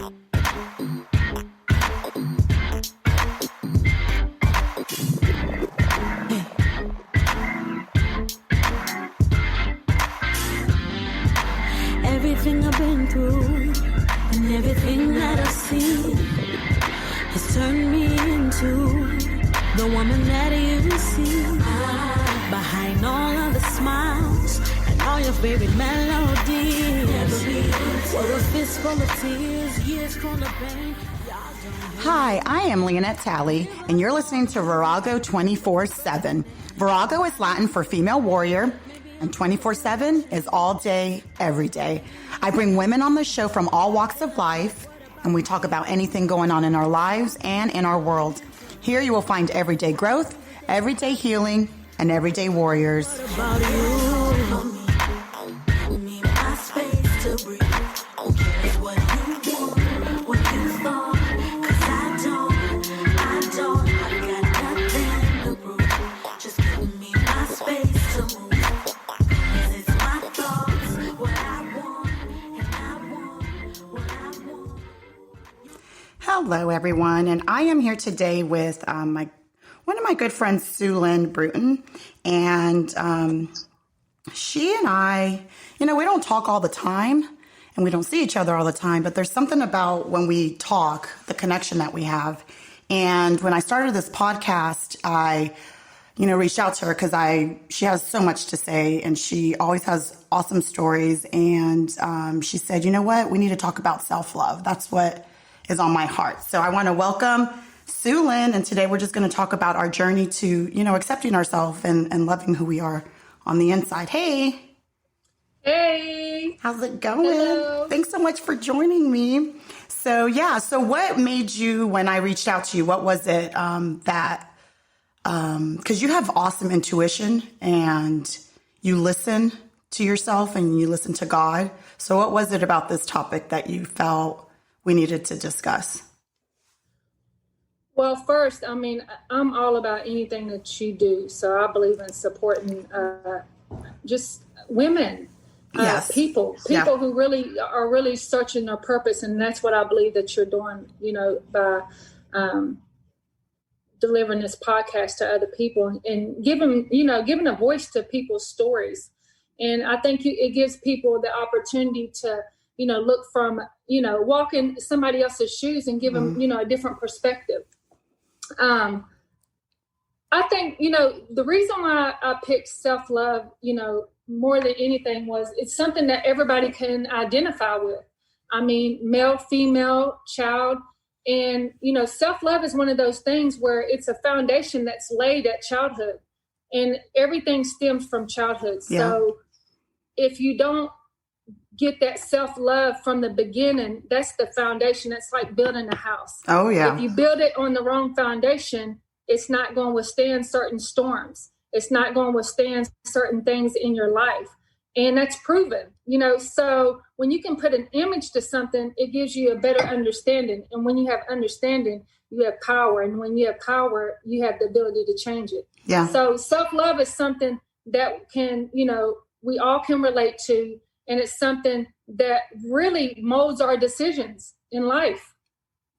Everything I've been through and everything that I've seen has turned me into the woman that you see. Behind all of the smiles and all your favorite melodies, with a fistful of tears, years full of pain. Hi, I am Leonette Talley, and you're listening to Virago 24/7. Virago is Latin for female warrior, and 24/7 is all day, every day. I bring women on the show from all walks of life, and we talk about anything going on in our lives and in our world. Here you will find everyday growth, everyday healing, and everyday warriors. Hello, everyone, and I am here today with one of my good friends, Suzlynn Bruton, and she and I, we don't talk all the time, and we don't see each other all the time, but there's something about when we talk, the connection that we have. And when I started this podcast, I, reached out to her because she has so much to say, and she always has awesome stories. And she said, you know what, we need to talk about self-love. That's what is on my heart. So I want to welcome Suzlynn, and today we're just going to talk about our journey to, accepting ourselves and loving who we are on the inside. Hey. Hey. How's it going? Hello. Thanks so much for joining me. So what made you, when I reached out to you, what was it because you have awesome intuition and you listen to yourself and you listen to God. So what was it about this topic that you felt we needed to discuss? Well, first, I'm all about anything that you do. So I believe in supporting just women, yes. people who really are searching their purpose. And that's what I believe that you're doing, by delivering this podcast to other people and giving a voice to people's stories. And I think it gives people the opportunity to, look from, walk in somebody else's shoes and give them, a different perspective. I think, the reason why I picked self-love, more than anything was it's something that everybody can identify with. Male, female, child. And, self-love is one of those things where it's a foundation that's laid at childhood, and everything stems from childhood. Yeah. So if you don't get that self-love from the beginning, that's the foundation. That's like building a house. Oh, yeah. If you build it on the wrong foundation, it's not going to withstand certain storms. It's not going to withstand certain things in your life. And that's proven, so when you can put an image to something, it gives you a better understanding. And when you have understanding, you have power. And when you have power, you have the ability to change it. Yeah. So self-love is something that can, we all can relate to. And it's something that really molds our decisions in life.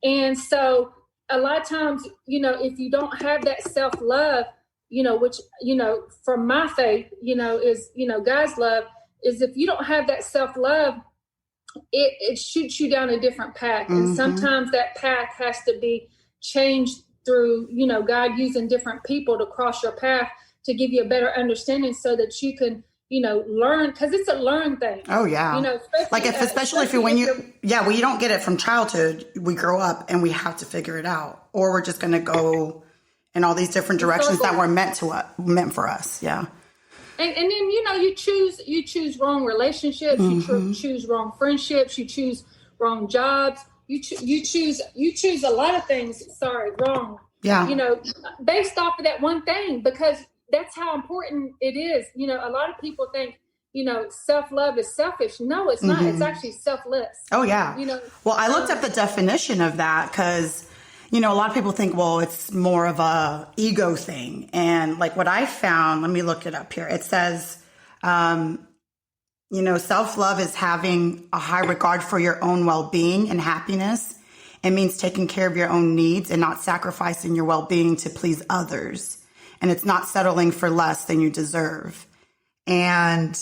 And so a lot of times, if you don't have that self-love, which, from my faith, is, God's love, is if you don't have that self-love, it shoots you down a different path. And sometimes that path has to be changed through, God using different people to cross your path to give you a better understanding so that you can, learn, because it's a learn thing. Oh, yeah. Especially if when you don't get it from childhood, we grow up and we have to figure it out, or we're just going to go in all these different directions that were meant for us. Yeah. And then, you choose wrong relationships, you choose wrong friendships, you choose wrong jobs, you choose a lot of things, wrong. Yeah. Based off of that one thing, because that's how important it is. A lot of people think, self-love is selfish. No, it's not. It's actually selfless. Oh, yeah. Well, I looked up the definition of that because, a lot of people think, well, it's more of a ego thing. And like what I found, let me look it up here. It says, Self-love is having a high regard for your own well-being and happiness. It means taking care of your own needs and not sacrificing your well-being to please others. And it's not settling for less than you deserve. And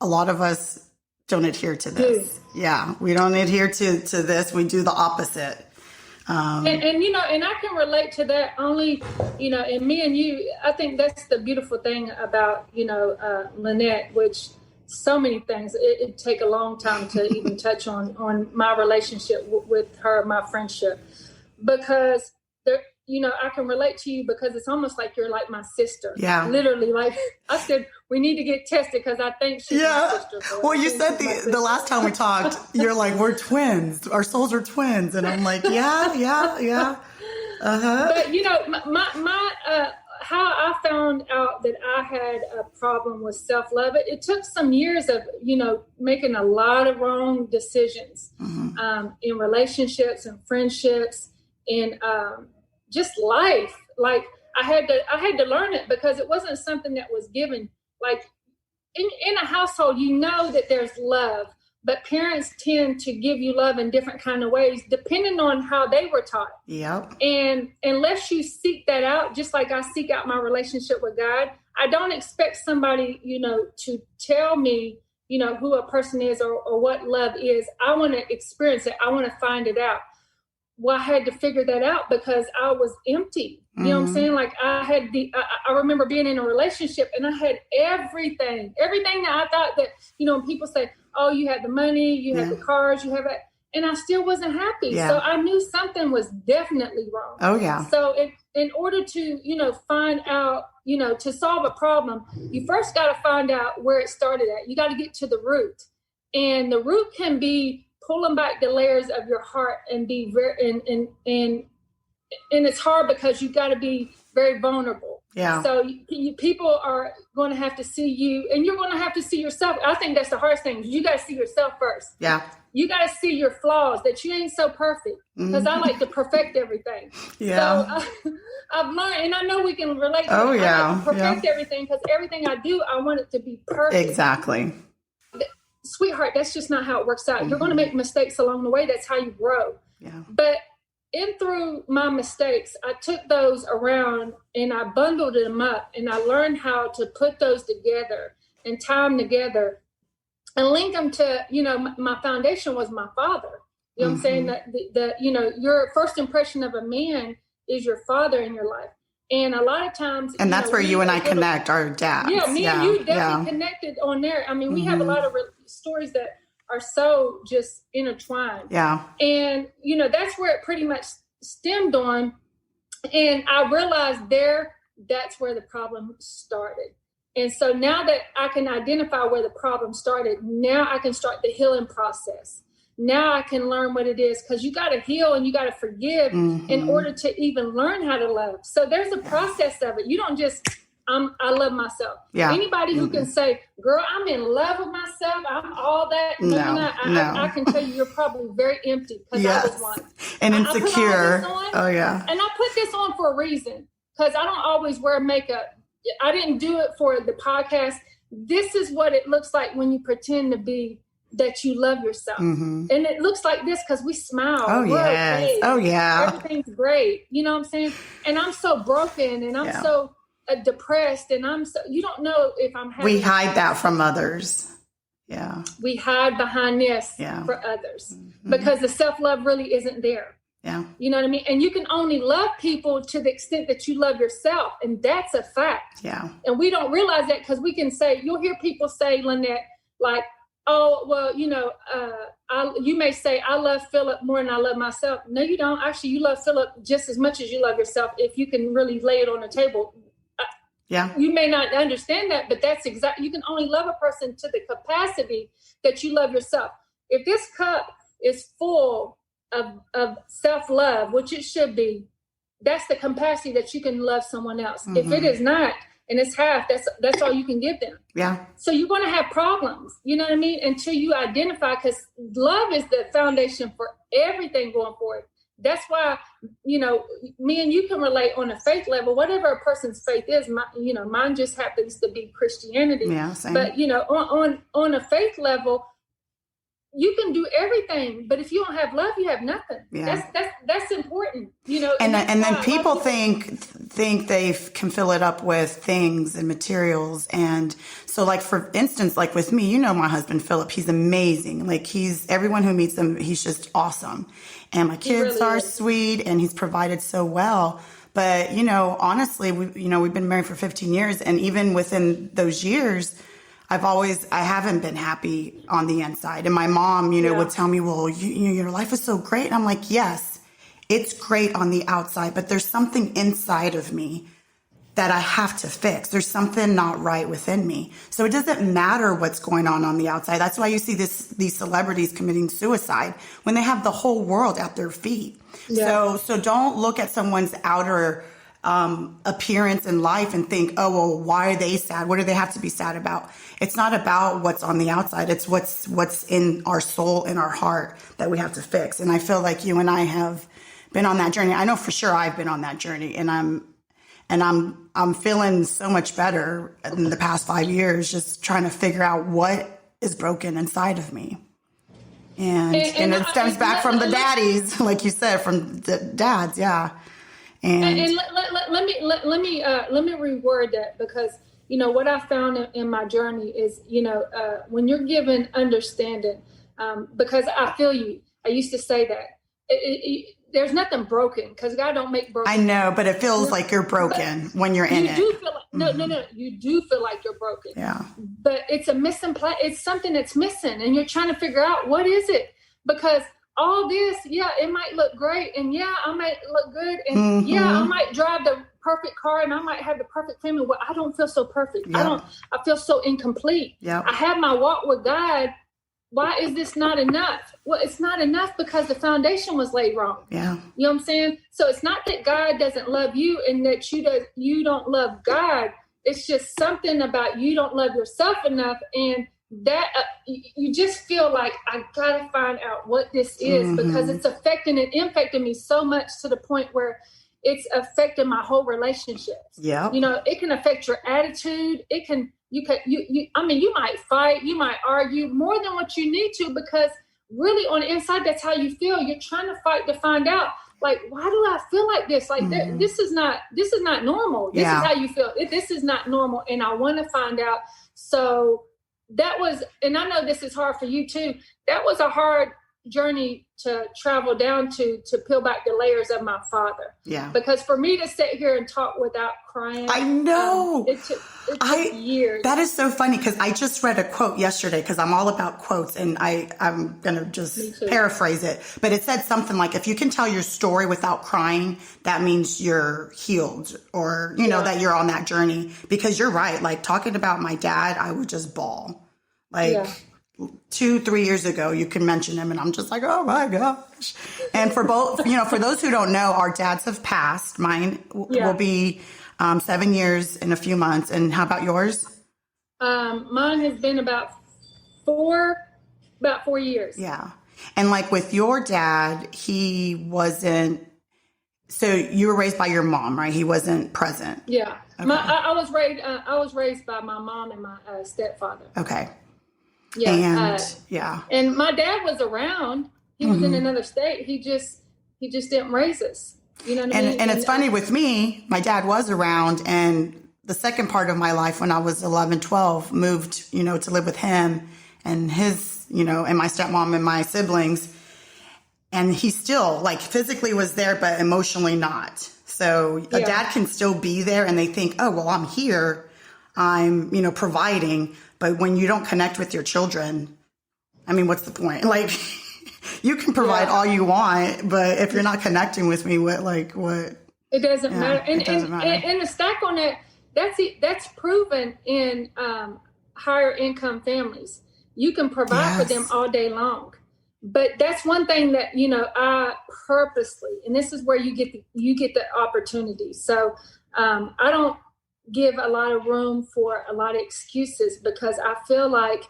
a lot of us don't adhere to this. Yeah, we don't adhere to this. We do the opposite. And I can relate to that only, and me and you, I think that's the beautiful thing about, Lynette, which so many things, it'd take a long time to even touch on my relationship with her, my friendship, because there, I can relate to you because it's almost like you're like my sister. Yeah. Literally, like I said, we need to get tested because I think she's my sister. Well, you said the last time we talked, you're like, we're twins. Our souls are twins. And I'm like, yeah. Uh-huh. But, my how I found out that I had a problem with self-love, it took some years of, making a lot of wrong decisions in relationships and friendships and just life. Like I had to learn it because it wasn't something that was given. Like in a household, that there's love, but parents tend to give you love in different kind of ways, depending on how they were taught. Yep. And unless you seek that out, just like I seek out my relationship with God, I don't expect somebody, to tell me, who a person is or what love is. I want to experience it. I want to find it out. Well, I had to figure that out because I was empty. You know what I'm saying? Like I remember being in a relationship and I had everything that I thought that, when people say, oh, you had the money, you had the cars, you have it. And I still wasn't happy. Yeah. So I knew something was definitely wrong. Oh, yeah. So in order to, find out, to solve a problem, you first got to find out where it started at. You got to get to the root. And the root can be pulling back the layers of your heart and be very, and it's hard because you got to be very vulnerable. Yeah. So people are going to have to see you and you're going to have to see yourself. I think that's the hardest thing. You got to see yourself first. Yeah. You got to see your flaws, that you ain't so perfect, because I like to perfect everything. Yeah. So I've learned, and I know we can relate to Oh, it. yeah. I like to perfect everything because everything I do, I want it to be perfect. Exactly. Sweetheart, that's just not how it works out. You're going to make mistakes along the way. That's how you grow. Yeah. But through my mistakes, I took those around and I bundled them up and I learned how to put those together and tie them together and link them to, my foundation was my father. You know what I'm saying? That your first impression of a man is your father in your life. And a lot of times, and that's where you and I connect, our dads. Yeah, me and you definitely connected on there. I mean, we have a lot of stories that are so just intertwined. Yeah. And, that's where it pretty much stemmed on. And I realized that's where the problem started. And so now that I can identify where the problem started, now I can start the healing process. Now I can learn what it is, because you got to heal and you got to forgive in order to even learn how to love. So there's a process of it. You don't just, I love myself. Yeah. Anybody who can say, girl, I'm in love with myself, I'm all that. No, you're not. I can tell you're probably very empty, because I was one. And insecure. Oh, yeah. And I put this on for a reason, because I don't always wear makeup. I didn't do it for the podcast. This is what it looks like when you pretend to be that you love yourself. And it looks like this because we smile. Oh, yes. Okay. Oh, yeah. Everything's great. You know what I'm saying? And I'm so broken and I'm so depressed and you don't know if I'm having. We hide that from others. Yeah. We hide behind this for others because the self-love really isn't there. Yeah. You know what I mean? And you can only love people to the extent that you love yourself. And that's a fact. Yeah. And we don't realize that because we can say, you'll hear people say, Lynette, like, oh, well, you may say, I love Philip more than I love myself. No, you don't. Actually, you love Philip just as much as you love yourself. If you can really lay it on the table. You may not understand that, but that's exactly, you can only love a person to the capacity that you love yourself. If this cup is full of self-love, which it should be, that's the capacity that you can love someone else. If it is not, and it's half, that's all you can give them. Yeah. So you're going to have problems, you know what I mean? Until you identify, because love is the foundation for everything going forward. that's why, me and you can relate on a faith level, whatever a person's faith is. Mine just happens to be Christianity. Yeah, same. But, on a faith level, you can do everything, but if you don't have love, you have nothing. Yeah. That's important, And then people think they can fill it up with things and materials. And so, like, for instance, like with me, my husband, Philip, he's amazing. Like, everyone who meets him, he's just awesome. And my kids really are is. sweet, and he's provided so well. But, honestly, we've been married for 15 years. And even within those years, I haven't been happy on the inside. And my mom, would tell me, well, your life is so great. And I'm like, yes, it's great on the outside, but there's something inside of me that I have to fix. There's something not right within me. So it doesn't matter what's going on the outside. That's why you see these celebrities committing suicide when they have the whole world at their feet. Yeah. So don't look at someone's outer appearance in life and think, oh, well, why are they sad? What do they have to be sad about? It's not about what's on the outside. It's what's in our soul, in our heart that we have to fix. And I feel like you and I have been on that journey. I know for sure I've been on that journey, and I'm feeling so much better in the past 5 years, just trying to figure out what is broken inside of me. And it stems back from the daddies, like you said, from the dads. Yeah. And let me reword that, because what I found in my journey is when you're given understanding, because I feel you. I used to say that there's nothing broken, because God don't make broken. I know, but it feels like you're broken when you're in it. You do feel like no, you do feel like you're broken. Yeah, but it's a missing place. It's something that's missing, and you're trying to figure out what is it, because all this, it might look great, and I might look good, and I might drive the perfect car, and I might have the perfect family. Well, I don't feel so perfect. Yep. I feel so incomplete. Yep. I have my walk with God. Why is this not enough? Well, it's not enough because the foundation was laid wrong. Yeah. You know what I'm saying? So it's not that God doesn't love you and that you don't love God. It's just something about you don't love yourself enough, and that you just feel like I gotta find out what this is, because it's impacting me so much, to the point where it's affecting my whole relationships. Yeah. It can affect your attitude. You might fight, you might argue more than what you need to, because really on the inside, that's how you feel. You're trying to fight to find out, like, why do I feel like this? Like, this is not normal. This is how you feel. This is not normal. And I want to find out. So that was, and I know this is hard for you too. That was a hard journey to travel down to peel back the layers of my father. Yeah. Because for me to sit here and talk without crying, I know. It took years. That is so funny, because I just read a quote yesterday, because I'm all about quotes, and I'm going to just paraphrase it. But it said something like, if you can tell your story without crying, that means you're healed, or, that you're on that journey. Because you're right. Like, talking about my dad, I would just bawl. Like, 2-3 years ago, you can mention him, and I'm just like, oh my gosh. And for both, for those who don't know, our dads have passed. Mine will be 7 years in a few months. And how about yours? Mine has been about 4 years. Yeah. And like with your dad, he wasn't, so you were raised by your mom, right? He wasn't present. Yeah. Okay. I was raised by my mom and my stepfather. Okay. Yeah. And And my dad was around. He was in another state. He just didn't raise us. You know what I mean? And it's funny with me, my dad was around, and the second part of my life when I was 11, 12, moved, to live with him and his, and my stepmom and my siblings. And he still, like, physically was there, but emotionally not. So a dad can still be there, and they think, oh, well, I'm here. I'm, providing. But when you don't connect with your children, I mean, what's the point? Like, you can provide all you want, but if you're not connecting with me, what? It doesn't matter. It doesn't matter. And the stack on that, that's proven in higher income families. You can provide for them all day long. But that's one thing that, I purposely, and this is where you get the opportunity. So I don't give a lot of room for a lot of excuses, because I feel like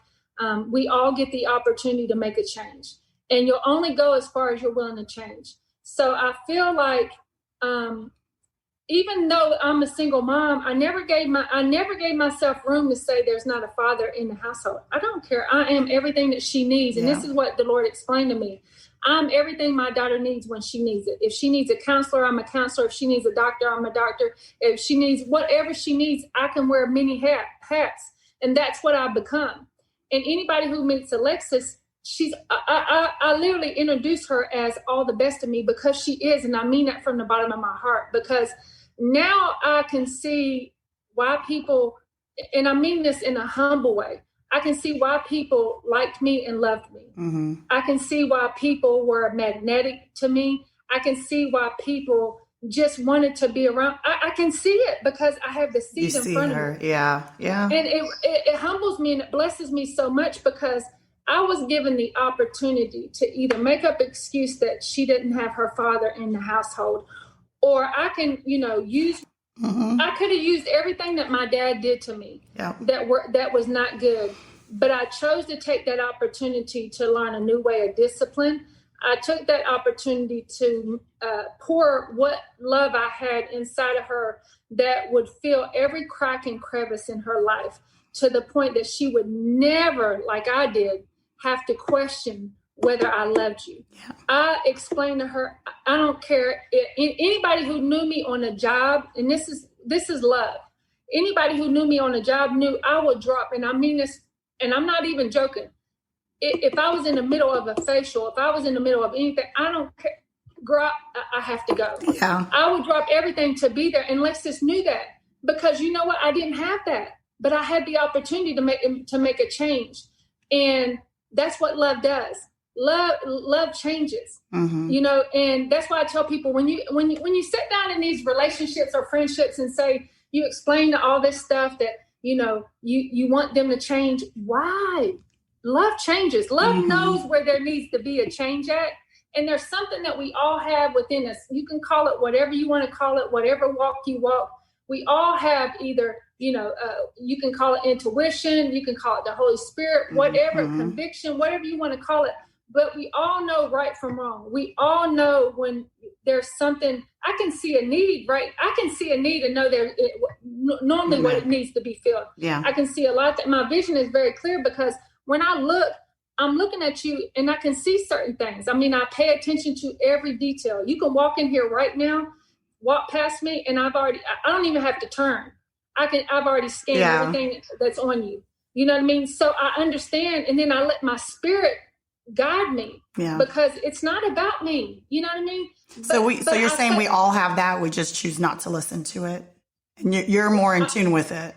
we all get the opportunity to make a change, and you'll only go as far as you're willing to change. So I feel like, even though I'm a single mom, I never gave myself room to say there's not a father in the household. I don't care. I am everything that she needs. And this is what the Lord explained to me. I'm everything my daughter needs when she needs it. If she needs a counselor, I'm a counselor. If she needs a doctor, I'm a doctor. If she needs whatever she needs, I can wear many hats. And that's what I've become. And anybody who meets Alexis, I literally introduce her as all the best of me, because she is. And I mean that from the bottom of my heart, because now I can see why people, and I mean this in a humble way, I can see why people liked me and loved me. Mm-hmm. I can see why people were magnetic to me. I can see why people just wanted to be around. I can see it because I have the seed in front of me. Yeah. And it humbles me and it blesses me so much, because I was given the opportunity to either make up excuse that she didn't have her father in the household, or I can, use. Mm-hmm. I could have used everything that my dad did to me that was not good, but I chose to take that opportunity to learn a new way of discipline. I took that opportunity to pour what love I had inside of her that would fill every crack and crevice in her life, to the point that she would never, like I did, have to question whether I loved you. Yeah. I explained to her, I don't care. Anybody who knew me on a job, and this is love. Anybody who knew me on a job knew I would drop, and I mean this, and I'm not even joking. If I was in the middle of a facial, if I was in the middle of anything, I don't care. Girl, I have to go. Yeah. I would drop everything to be there. And Lexus knew that, because you know what? I didn't have that, but I had the opportunity to make a change. And that's what love does. Love changes, mm-hmm. And that's why I tell people, when you sit down in these relationships or friendships and say, you explain all this stuff that, you want them to change. Why? Love changes. Love mm-hmm. knows where there needs to be a change at. And there's something that we all have within us. You can call it whatever you want to call it, whatever walk you walk. We all have either, you can call it intuition, you can call it the Holy Spirit, whatever, mm-hmm. conviction, whatever you want to call it. But we all know right from wrong. We all know when there's something. I can see a need, right? I can see a need and know normally mm-hmm. what it needs to be filled. Yeah. I can see a lot. That my vision is very clear, because when I look, I'm looking at you and I can see certain things. I mean, I pay attention to every detail. You can walk in here right now, walk past me, and I don't even have to turn. I've already scanned everything that's on you. You know what I mean? So I understand, and then I let my spirit guide me, because it's not about me. You know what I mean? So you're saying we all have that. We just choose not to listen to it, and you're more in tune with it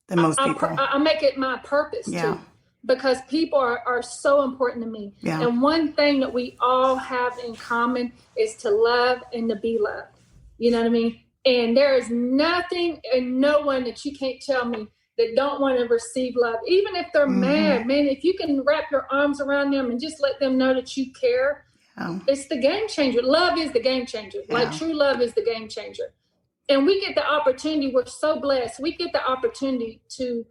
than most people. I make it my purpose too, because people are so important to me. Yeah. And one thing that we all have in common is to love and to be loved. You know what I mean? And there is nothing and no one that you can't tell me that don't want to receive love, even if they're mm-hmm. mad, man. If you can wrap your arms around them and just let them know that you care, it's the game changer. Love is the game changer. Yeah. Like true love is the game changer. And we get the opportunity. We're so blessed. We get the opportunity to,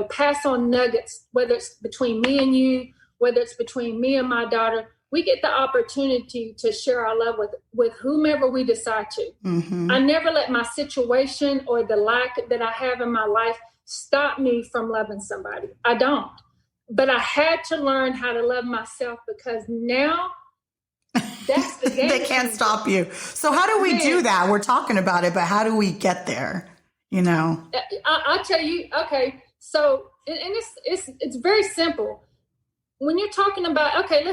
pass on nuggets, whether it's between me and you, whether it's between me and my daughter. We get the opportunity to share our love with whomever we decide to. Mm-hmm. I never let my situation or the lack that I have in my life stop me from loving somebody. I don't. But I had to learn how to love myself, because now that's the game. They can't stop you. So how do we do that? We're talking about it, but how do we get there? I'll tell you. Okay. So, and it's very simple. When you're talking about, okay,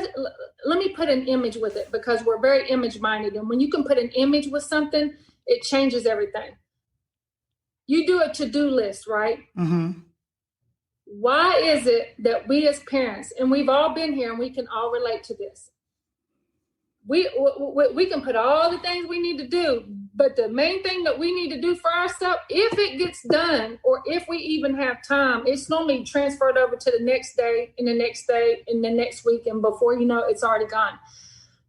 let me put an image with it, because we're very image minded. And when you can put an image with something, it changes everything. You do a to-do list, right? Mm-hmm. Why is it that we as parents, and we've all been here and we can all relate to this, we can put all the things we need to do, but the main thing that we need to do for ourselves, if it gets done, or if we even have time, it's normally transferred over to the next day and the next day and the next week, and before you know it's already gone.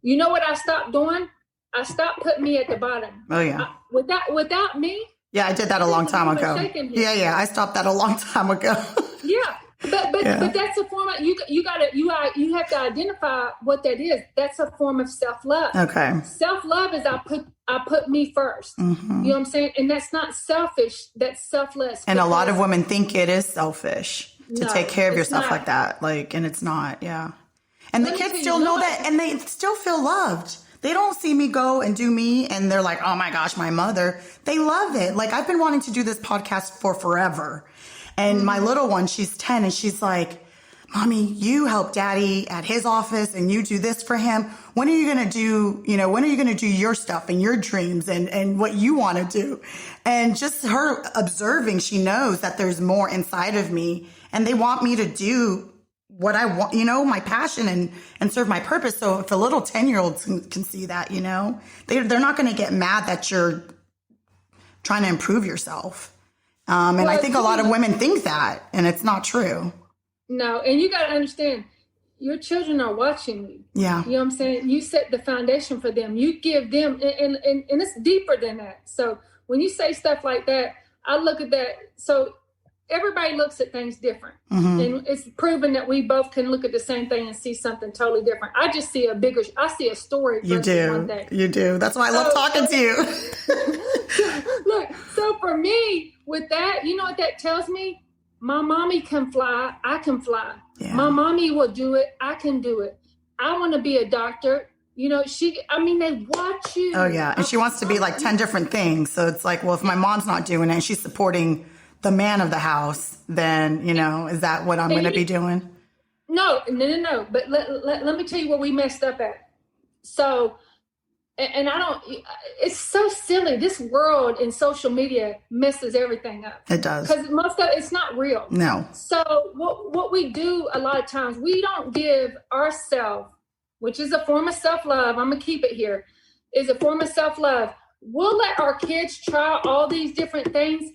You know what I stopped doing? I stopped putting me at the bottom. Oh yeah. Without me. Yeah, I did that a long time ago. Yeah, I stopped that a long time ago. Yeah, But that's a form of, you have to identify what that is. That's a form of self-love. Okay. Self-love is I put me first. Mm-hmm. You know what I'm saying? And that's not selfish. That's selfless. And a lot of women think it is selfish to take care of yourself not. like that. Like, and it's not. Yeah. And the kids still know that, and they still feel loved. They don't see me go and do me, and they're like, oh my gosh, my mother. They love it. Like, I've been wanting to do this podcast for forever. And my little one, she's 10, and she's like, Mommy, you help Daddy at his office, and you do this for him. When are you going to do, when are you going to do your stuff and your dreams and what you want to do? And just her observing, she knows that there's more inside of me, and they want me to do what I want, my passion and serve my purpose. So if a little 10-year-old can see that, they're not going to get mad that you're trying to improve yourself. And I think a lot of women think that, and it's not true. No. And you got to understand, your children are watching you. Yeah. You know what I'm saying? You set the foundation for them. You give them, and it's deeper than that. So when you say stuff like that, I look at that. So everybody looks at things different. Mm-hmm. And it's proven that we both can look at the same thing and see something totally different. I just see I see a story. You do. One thing. You do. That's why I love talking to you. Look, so for me, with that, you know what that tells me? My mommy can fly. I can fly. Yeah. My mommy will do it. I can do it. I want to be a doctor. They watch you. Oh, yeah. And she wants to be like 10 different things. So it's like, well, if my mom's not doing it and she's supporting the man of the house, then, is that what I'm going to be doing? No. But let me tell you where we messed up at. So, and it's so silly. This world and social media messes everything up. It does. Because most of it's not real. No. So what we do a lot of times, we don't give ourselves, which is a form of self-love. I'm going to keep it here, is a form of self-love. We'll let our kids try all these different things.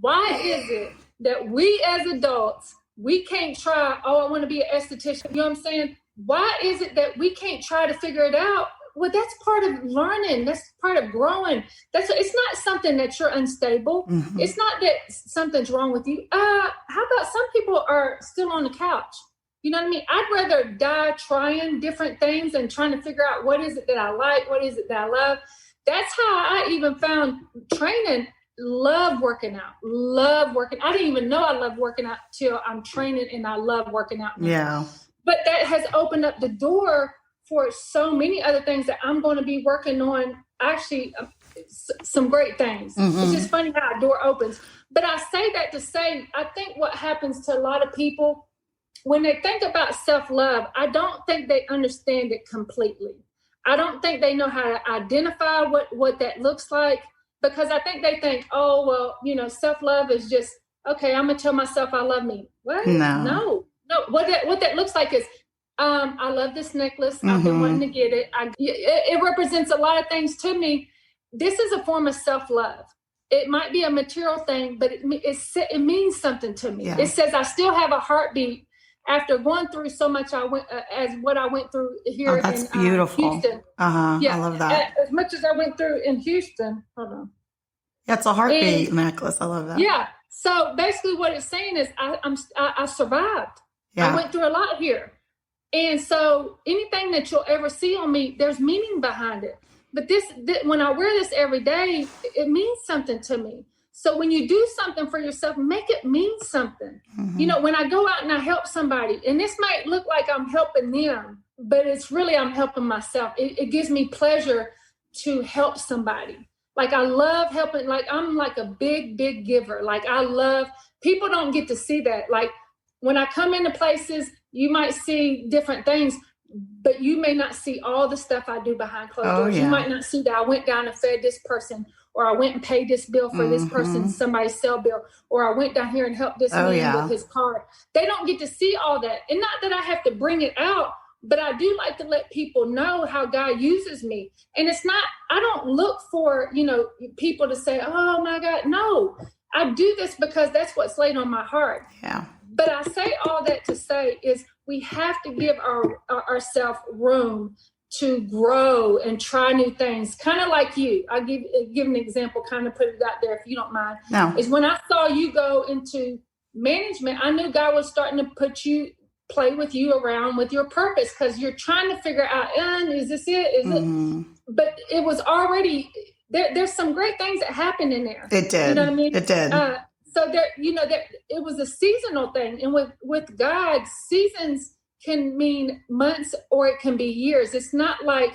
Why is it that we as adults, we can't try, I want to be an esthetician, you know what I'm saying? Why is it that we can't try to figure it out? Well, that's part of learning. That's part of growing. It's not something that you're unstable. Mm-hmm. It's not that something's wrong with you. How about some people are still on the couch? You know what I mean? I'd rather die trying different things and trying to figure out what is it that I like, what is it that I love. That's how I even found training. Love working out. I didn't even know I loved working out till I'm training, and I love working out now. Yeah. But that has opened up the door for so many other things that I'm going to be working on. Actually, some great things. Mm-hmm. It's just funny how a door opens. But I say that to say, I think what happens to a lot of people when they think about self-love, I don't think they understand it completely. I don't think they know how to identify what that looks like. Because I think they think, oh, well, self-love is just, okay, I'm going to tell myself I love me. What? No. What that looks like is, I love this necklace. Mm-hmm. I've been wanting to get it. It represents a lot of things to me. This is a form of self-love. It might be a material thing, but it means something to me. Yeah. It says I still have a heartbeat after going through so much as what I went through here in beautiful. Houston. Yeah, I love that. As much as I went through in Houston. Hold on. Yeah, it's a heartbeat necklace. I love that. Yeah. So basically what it's saying is I survived. Yeah. I went through a lot here. And so anything that you'll ever see on me, there's meaning behind it. But when I wear this every day, it means something to me. So when you do something for yourself, make it mean something. Mm-hmm. When I go out and I help somebody, and this might look like I'm helping them, but it's really I'm helping myself. It gives me pleasure to help somebody. Like I love helping, like I'm like a big, big giver. Like people don't get to see that. Like when I come into places, you might see different things, but you may not see all the stuff I do behind closed doors. Yeah. You might not see that I went down and fed this person, or I went and paid this bill for this person, somebody's cell bill, or I went down here and helped this man with his card. They don't get to see all that. And not that I have to bring it out, but I do like to let people know how God uses me. And it's not, I don't look for, people to say, oh my God, no. I do this because that's what's laid on my heart. Yeah. But I say all that to say is we have to give ourselves room to grow and try new things. Kind of like you. I'll give an example, kind of put it out there if you don't mind. No. Is when I saw you go into management, I knew God was starting to play with you around with your purpose, because you're trying to figure out, is this it? Is it? But it was already there's some great things that happened in there. It did. You know what I mean? It did. So there, it was a seasonal thing. And with God, seasons can mean months or it can be years. It's not like,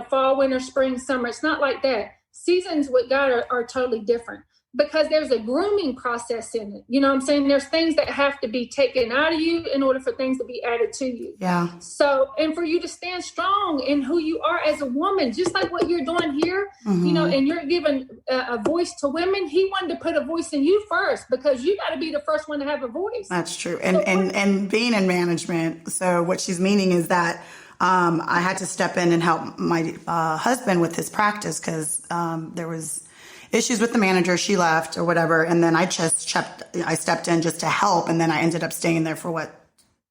fall, winter, spring, summer. It's not like that. Seasons with God are totally different, because there's a grooming process in it. You know what I'm saying? There's things that have to be taken out of you in order for things to be added to you. Yeah. So, and for you to stand strong in who you are as a woman, just like what you're doing here, and you're giving a voice to women. He wanted to put a voice in you first, because you got to be the first one to have a voice. That's true. And being in management. So what she's meaning is that I had to step in and help my husband with his practice, because there was issues with the manager. She left or whatever. And then I stepped in just to help. And then I ended up staying there for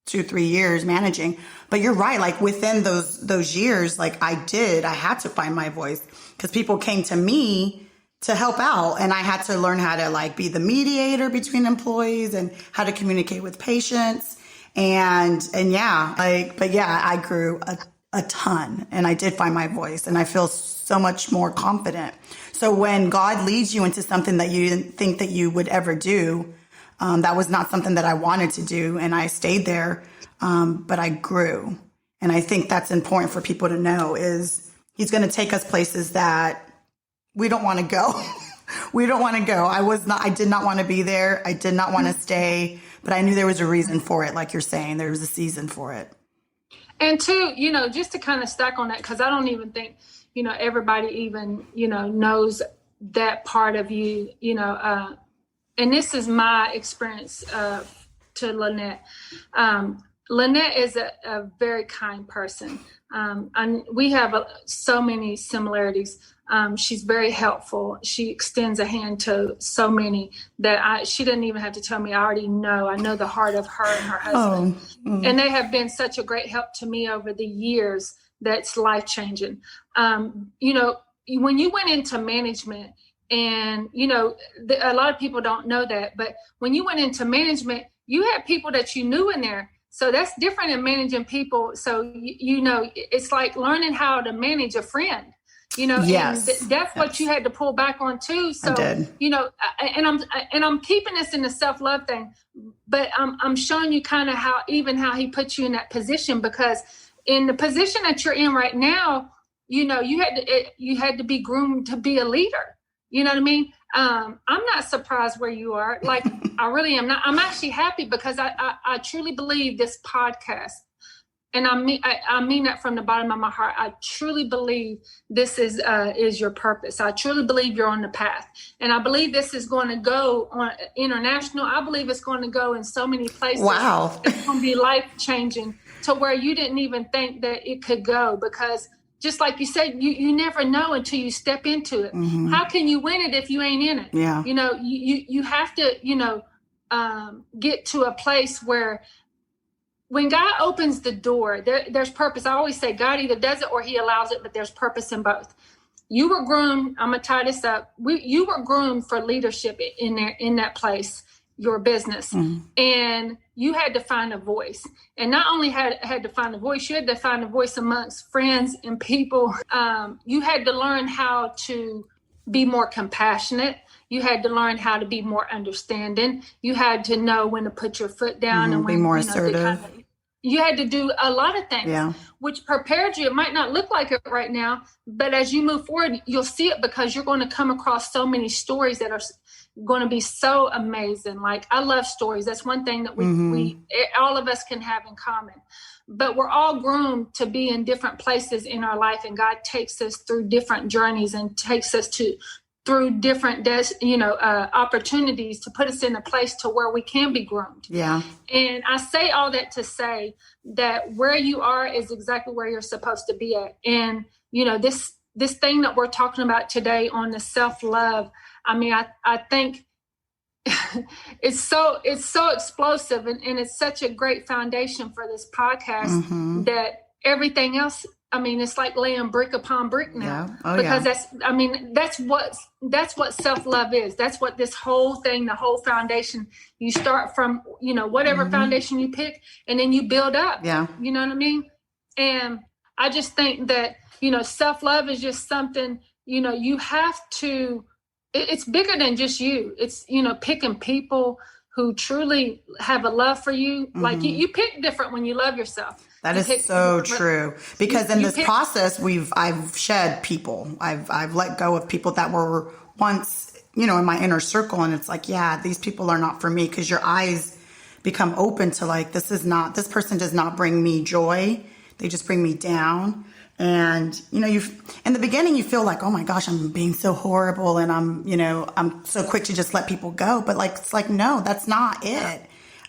2-3 years managing. But you're right. Like within those years, like I had to find my voice, because people came to me to help out. And I had to learn how to like be the mediator between employees and how to communicate with patients. And yeah, I grew a ton, and I did find my voice, and I feel so much more confident. So when God leads you into something that you didn't think that you would ever do, that was not something that I wanted to do, and I stayed there, but I grew. And I think that's important for people to know, is he's going to take us places that we don't want to go. We don't want to go. I did not want to be there. I did not want to stay, but I knew there was a reason for it. Like you're saying, there was a season for it. And two, just to kind of stack on that, because I don't even think, everybody even, knows that part of you, and this is my experience to Lynette. Lynette is a very kind person. And we have so many similarities. She's very helpful. She extends a hand to so many that she didn't even have to tell me. I already know. I know the heart of her and her husband. And they have been such a great help to me over the years. That's life-changing. When you went into management, and, a lot of people don't know that, but when you went into management, you had people that you knew in there. So that's different than managing people. So, it's like learning how to manage a friend, Yes. And that's what you had to pull back on too. So, I did. And I'm keeping this in the self-love thing, but I'm showing you kind of how he put you in that position, because in the position that you're in right now, you had to be groomed to be a leader. You know what I mean? I'm not surprised where you are. Like, I really am not. I'm actually happy, because I truly believe this podcast, and I mean that from the bottom of my heart. I truly believe this is your purpose. I truly believe you're on the path, and I believe this is going to go on international. I believe it's going to go in so many places. Wow. It's going to be life-changing to where you didn't even think that it could go, because just like you said, you never know until you step into it. How can you win it if you ain't in it? Yeah. You have to, get to a place where when God opens the door, there's purpose. I always say God either does it or he allows it, but there's purpose in both. You were groomed. I'm going to tie this up. You were groomed for leadership in that place, your business. And you had to find a voice. And not only had to find a voice, you had to find a voice amongst friends and people. You had to learn how to be more compassionate. You had to learn how to be more understanding. You had to know when to put your foot down and when be more assertive. You had to do a lot of things, which prepared you. It might not look like it right now, but as you move forward, you'll see it, because you're going to come across so many stories that are going to be so amazing. Like, I love stories. That's one thing that we all of us can have in common. But we're all groomed to be in different places in our life, and God takes us through different journeys and takes us through different opportunities to put us in a place to where we can be groomed. Yeah. And I say all that to say that where you are is exactly where you're supposed to be at. And, this thing that we're talking about today on the self-love, I mean, I think it's so explosive, and it's such a great foundation for this podcast that everything else, I mean, it's like laying brick upon brick now. Yeah. Oh, because yeah. that's what self-love is. That's what this whole thing, the whole foundation, you start from, whatever foundation you pick, and then you build up. Yeah. You know what I mean? And I just think that, self-love is just something, you have to, it's bigger than just you. It's, picking people who truly have a love for you. Like you pick different when you love yourself. That is so true. Because in this process, I've shed people. I've let go of people that were once, in my inner circle. And it's like, yeah, these people are not for me, because your eyes become open to like, this person does not bring me joy. They just bring me down. And, in the beginning, you feel like, oh my gosh, I'm being so horrible. And I'm so quick to just let people go. But it's like, no, that's not it.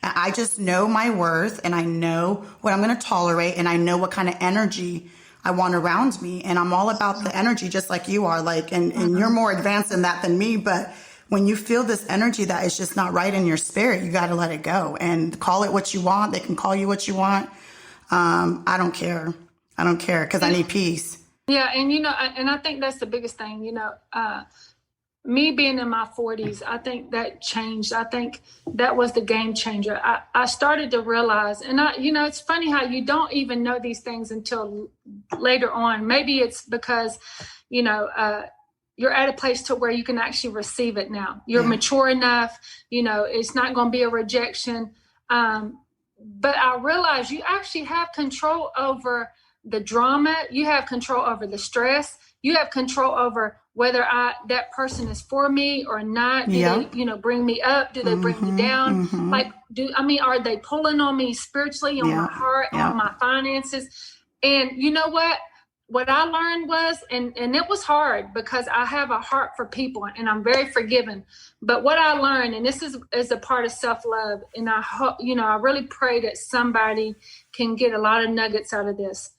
I just know my worth, and I know what I'm going to tolerate, and I know what kind of energy I want around me. And I'm all about the energy, just like you are, and you're more advanced in that than me. But when you feel this energy that is just not right in your spirit, you got to let it go and call it what you want. They can call you what you want. I don't care. I don't care, because I need peace. Yeah. And, and I think that's the biggest thing, me being in my 40s, I think that changed. I think that was the game changer. I started to realize, and it's funny how you don't even know these things until later on. Maybe it's because, you're at a place to where you can actually receive it now. You're mature enough, it's not going to be a rejection. But I realized you actually have control over the drama. You have control over the stress. You have control over whether that person is for me or not. Do they, bring me up? Do they bring me down? Are they pulling on me spiritually, on my heart, on my finances? And you know what I learned was, and it was hard because I have a heart for people and I'm very forgiving. But what I learned, and this is a part of self-love, and I hope, I really pray that somebody can get a lot of nuggets out of this.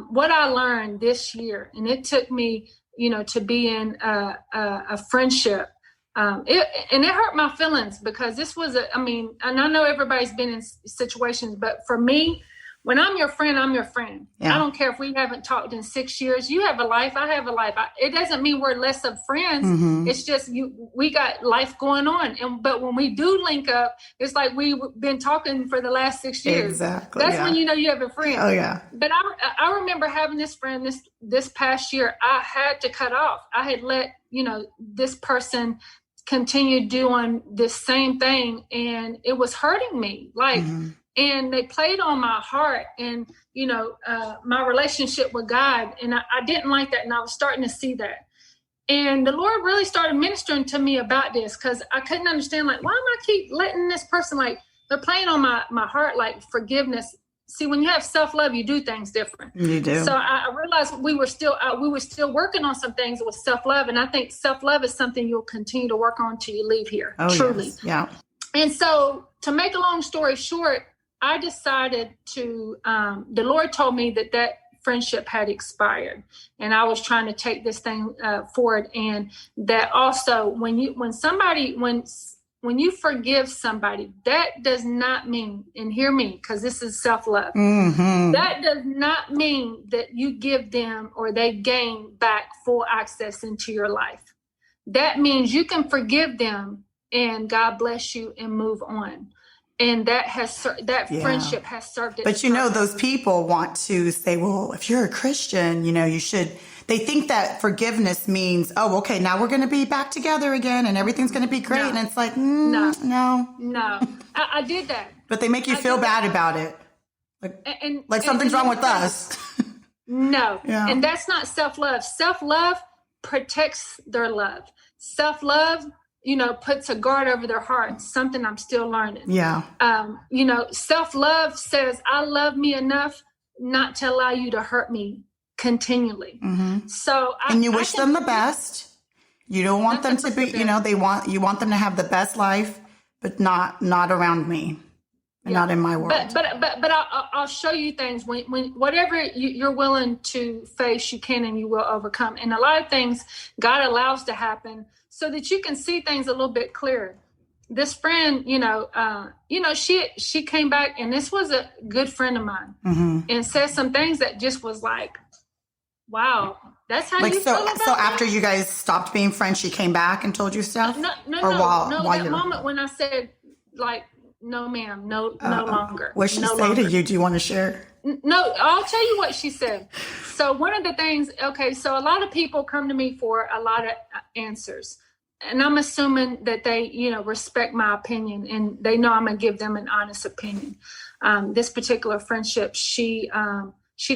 What I learned this year, and it took me, to be in a friendship. It hurt my feelings because this was and I know everybody's been in situations, but for me, when I'm your friend, I'm your friend. Yeah. I don't care if we haven't talked in 6 years. You have a life, I have a life. It doesn't mean we're less of friends. It's just we got life going on. But when we do link up, it's like we've been talking for the last 6 years. Exactly. That's when you know you have a friend. Oh, yeah. But I remember having this friend this past year. I had to cut off. I had let, this person continue doing this same thing, and it was hurting me. And they played on my heart and, my relationship with God. And I didn't like that. And I was starting to see that. And the Lord really started ministering to me about this, because I couldn't understand, why am I keep letting this person, they're playing on my heart, forgiveness. See, when you have self-love, you do things different. You do. So I realized we were still working on some things with self-love. And I think self-love is something you'll continue to work on till you leave here. Oh, truly. Yes. Yeah. And so to make a long story short, I decided to, the Lord told me that friendship had expired, and I was trying to take this thing forward. And that also when you forgive somebody, that does not mean, and hear me, because this is self-love. That does not mean that you give them or they gain back full access into your life. That means you can forgive them and God bless you and move on. And that friendship has served it. But those people want to say, well, if you're a Christian, you should. They think that forgiveness means, oh, okay, now we're going to be back together again and everything's going to be great. No. And it's like, no. I did that. But they make you feel bad about it. Like something's wrong with us. No. Yeah. And that's not self-love. Self-love protects their love. Self-love, puts a guard over their heart. Something I'm still learning. Yeah. Self-love says, I love me enough not to allow you to hurt me continually. So you wish them the best. You don't want them to be, you want them to have the best life, but not around me. And not in my world. But I'll show you things when whatever you're willing to face, you can and you will overcome. And a lot of things God allows to happen so that you can see things a little bit clearer. this friend, she came back, and this was a good friend of mine, and said some things that just was like, wow, that's how you feel about so after you guys stopped being friends, she came back and told you stuff? No. That moment when I said, like, no, ma'am, no longer. What did she say to you? Do you want to share? No, I'll tell you what she said. So one of the things, so a lot of people come to me for a lot of answers. And I'm assuming that they, respect my opinion, and they know I'm going to give them an honest opinion. This particular friendship, she'd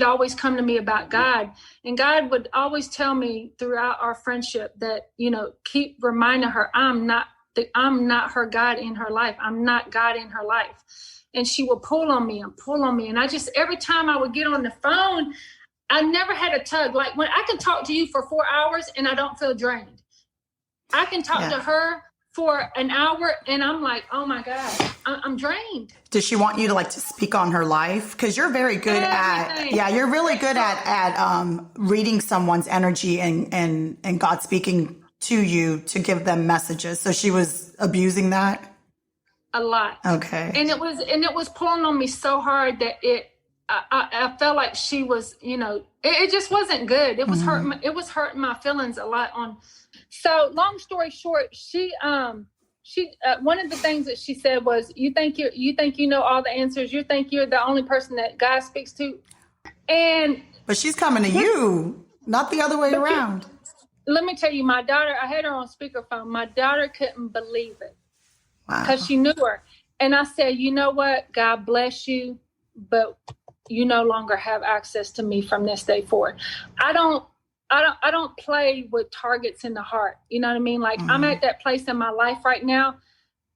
always come to me about God, and God would always tell me throughout our friendship that, keep reminding her, I'm not her God in her life. I'm not God in her life. And she would pull on me. And I just, every time I would get on the phone, I never had a tug. Like, when I can talk to you for 4 hours and I don't feel drained. I can talk to her for an hour and I'm like, oh my God, I'm drained. Does she want you to speak on her life? Because you're very good you're really good at reading someone's energy and God speaking to you to give them messages. So she was abusing that? A lot. Okay. And it was pulling on me so hard that I felt like she was, it just wasn't good. It was hurting my feelings a lot on. So long story short, she one of the things that she said was, you think you know all the answers. You think you're the only person that God speaks to. But she's coming to you, not the other way around. Let me tell you, my daughter, I had her on speakerphone. My daughter couldn't believe it. Wow. Because she knew her. And I said, you know what? God bless you, but you no longer have access to me from this day forward. I don't play with targets in the heart. You know what I mean? Like, I'm at that place in my life right now.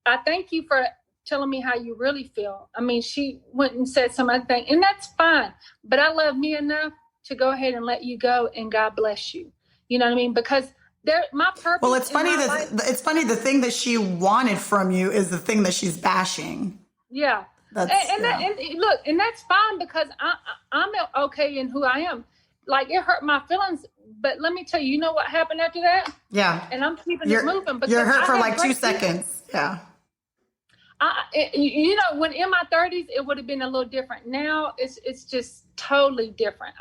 I thank you for telling me how you really feel. I mean, she went and said some other thing, and that's fine. But I love me enough to go ahead and let you go, and God bless you. You know what I mean? Because my purpose. Well, it's funny the thing that she wanted from you is the thing that she's bashing. Yeah. And look, and that's fine, because I'm okay in who I am. Like, it hurt my feelings, but let me tell you, you know what happened after that? Yeah. And I'm keeping it moving. You're hurt for like 2 seconds. Yeah. When in my 30s, it would have been a little different. Now it's just totally different.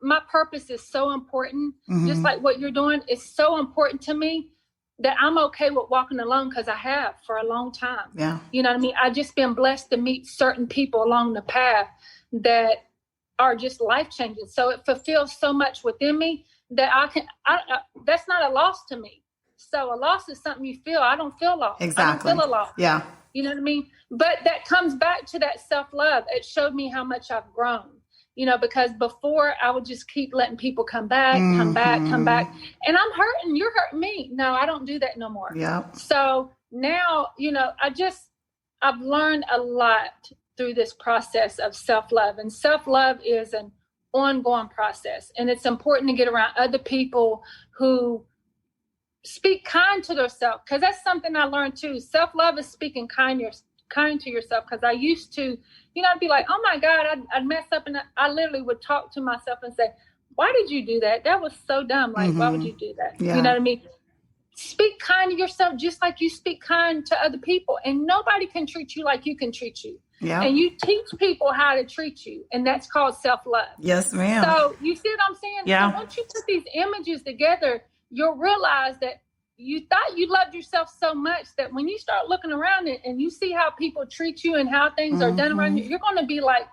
My purpose is so important, just like what you're doing is so important to me, that I'm okay with walking alone, because I have for a long time. Yeah. You know what I mean? I've just been blessed to meet certain people along the path that are just life-changing. So it fulfills so much within me that that's not a loss to me. So a loss is something you feel. I don't feel lost. Exactly. I don't feel a loss. Yeah. You know what I mean? But that comes back to that self-love. It showed me how much I've grown. Because before I would just keep letting people come back. And I'm hurting, you're hurting me. No, I don't do that no more. Yeah. So now, I've learned a lot through this process of self-love, and self-love is an ongoing process. And it's important to get around other people who speak kind to themselves, because that's something I learned too. Self-love is speaking kind to yourself. Because I used to, I'd be like, oh my God, I'd mess up, and I literally would talk to myself and say, why did you do that? That was so dumb. Like, why would you do that? Yeah. You know what I mean? Speak kind to yourself, just like you speak kind to other people, and nobody can treat you like you can treat you. Yeah. And you teach people how to treat you, and that's called self-love. Yes, ma'am. So you see what I'm saying? Yeah. So once you put these images together, you'll realize that you thought you loved yourself so much that when you start looking around and you see how people treat you and how things are done around you, you're going to be like,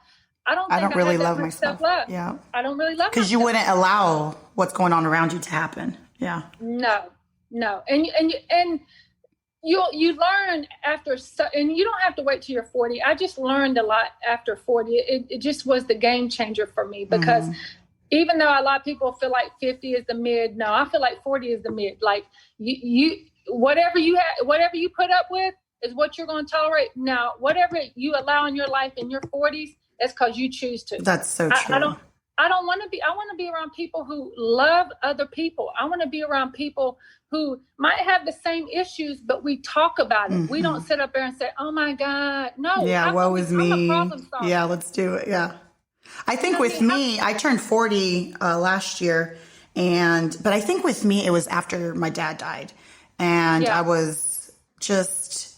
I don't really love myself. Self-love. Yeah. I don't really love myself. Because you wouldn't allow what's going on around you to happen. Yeah. No. And you learn after, and you don't have to wait till you're 40. I just learned a lot after 40. It just was the game changer for me, because even though a lot of people feel like 50 is the mid, no, I feel like 40 is the mid. Like you whatever you put up with is what you're going to tolerate. Now, whatever you allow in your life in your 40s, that's because you choose to. That's so true. I want to be around people who love other people. I want to be around people who might have the same issues, but we talk about it. We don't sit up there and say, oh my God, no. Yeah, woe is me. Yeah, let's do it. Yeah. I think with me, I turned 40 last year, but I think with me, it was after my dad died. And I was just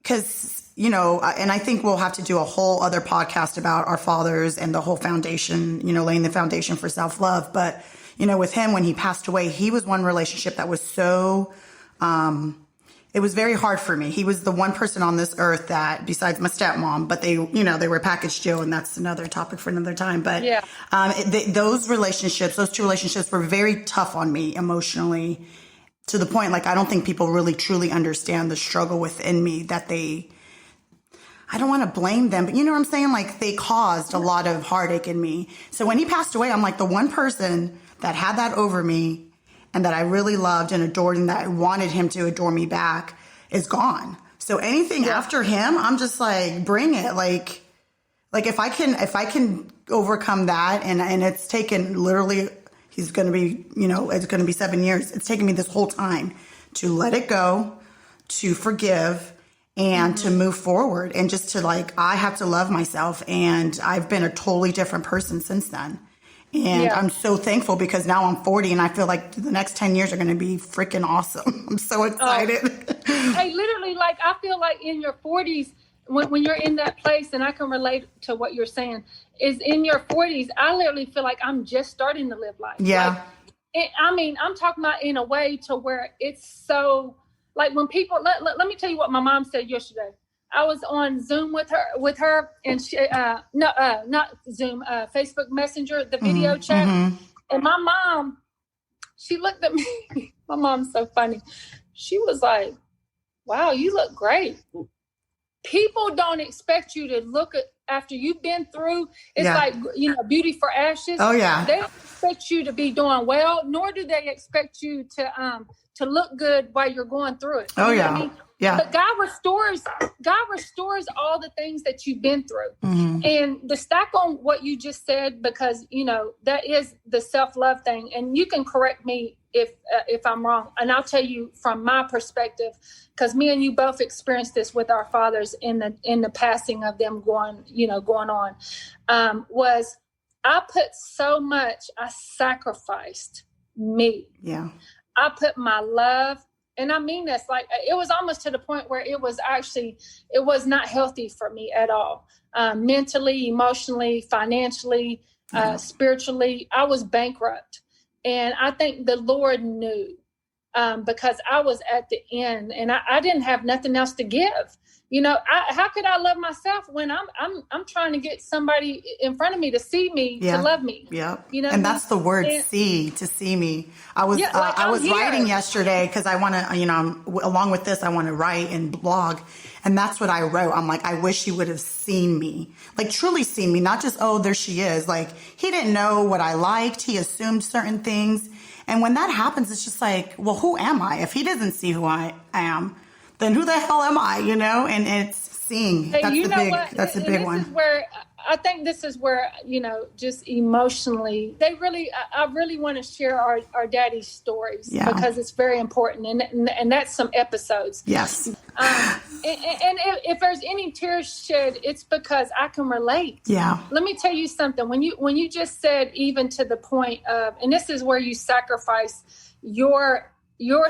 because, and I think we'll have to do a whole other podcast about our fathers and the whole foundation, laying the foundation for self-love. But, with him, when he passed away, he was one relationship that was so, it was very hard for me. He was the one person on this earth that, besides my stepmom, but they were a package deal, and that's another topic for another time. But Yeah. those two relationships were very tough on me emotionally, to the point, like, I don't think people really truly understand the struggle within me that I don't want to blame them, but you know what I'm saying? Like, they caused a lot of heartache in me. So when he passed away, I'm like, the one person that had that over me and that I really loved and adored and that I wanted him to adore me back is gone. So anything after him, I'm just like, bring it. Like if I can overcome that, and it's taken literally, he's going to be, it's going to be 7 years. It's taken me this whole time to let it go, to forgive, and to move forward, and just to, like, I have to love myself. And I've been a totally different person since then. And I'm so thankful, because now I'm 40 and I feel like the next 10 years are going to be freaking awesome. I'm so excited. Hey, literally, like, I feel like in your 40s, when you're in that place, and I can relate to what you're saying, is in your 40s, I literally feel like I'm just starting to live life. Yeah. Like, I'm talking about in a way to where it's so, like, when people, let me tell you what my mom said yesterday. I was on Zoom with her, and she, not Zoom, Facebook Messenger, the video chat. And my mom, she looked at me. My mom's so funny. She was like, "Wow, you look great." People don't expect you to look at, after you've been through. It's like, beauty for ashes. Oh yeah. They don't expect you to be doing well, nor do they expect you to look good while you're going through it. Oh yeah. What I mean? Yeah. But God restores all the things that you've been through. And to stack on what you just said, because, that is the self-love thing. And you can correct me if I'm wrong. And I'll tell you from my perspective, because me and you both experienced this with our fathers in the passing of them going on, was I sacrificed me. Yeah. I put my love. And I mean this, like, it was almost to the point where it was not healthy for me at all. Mentally, emotionally, financially, spiritually, I was bankrupt. And I think the Lord knew, because I was at the end, and I didn't have nothing else to give. How could I love myself when I'm trying to get somebody in front of me to see me, to love me? Yeah. And that's the word, see, to see me. I was writing yesterday, because I want to, along with this, I want to write and blog. And that's what I wrote. I'm like, I wish he would have seen me, like truly seen me, not just, oh, there she is. Like, he didn't know what I liked. He assumed certain things. And when that happens, it's just like, well, who am I? If he doesn't see who I am, then who the hell am I? And it's seeing. That's the big one. This is where, just emotionally, I really want to share our daddy's stories, because it's very important. And that's some episodes. Yes. And if there's any tears shed, it's because I can relate. Yeah. Let me tell you something. When you just said, even to the point of, and this is where you sacrifice your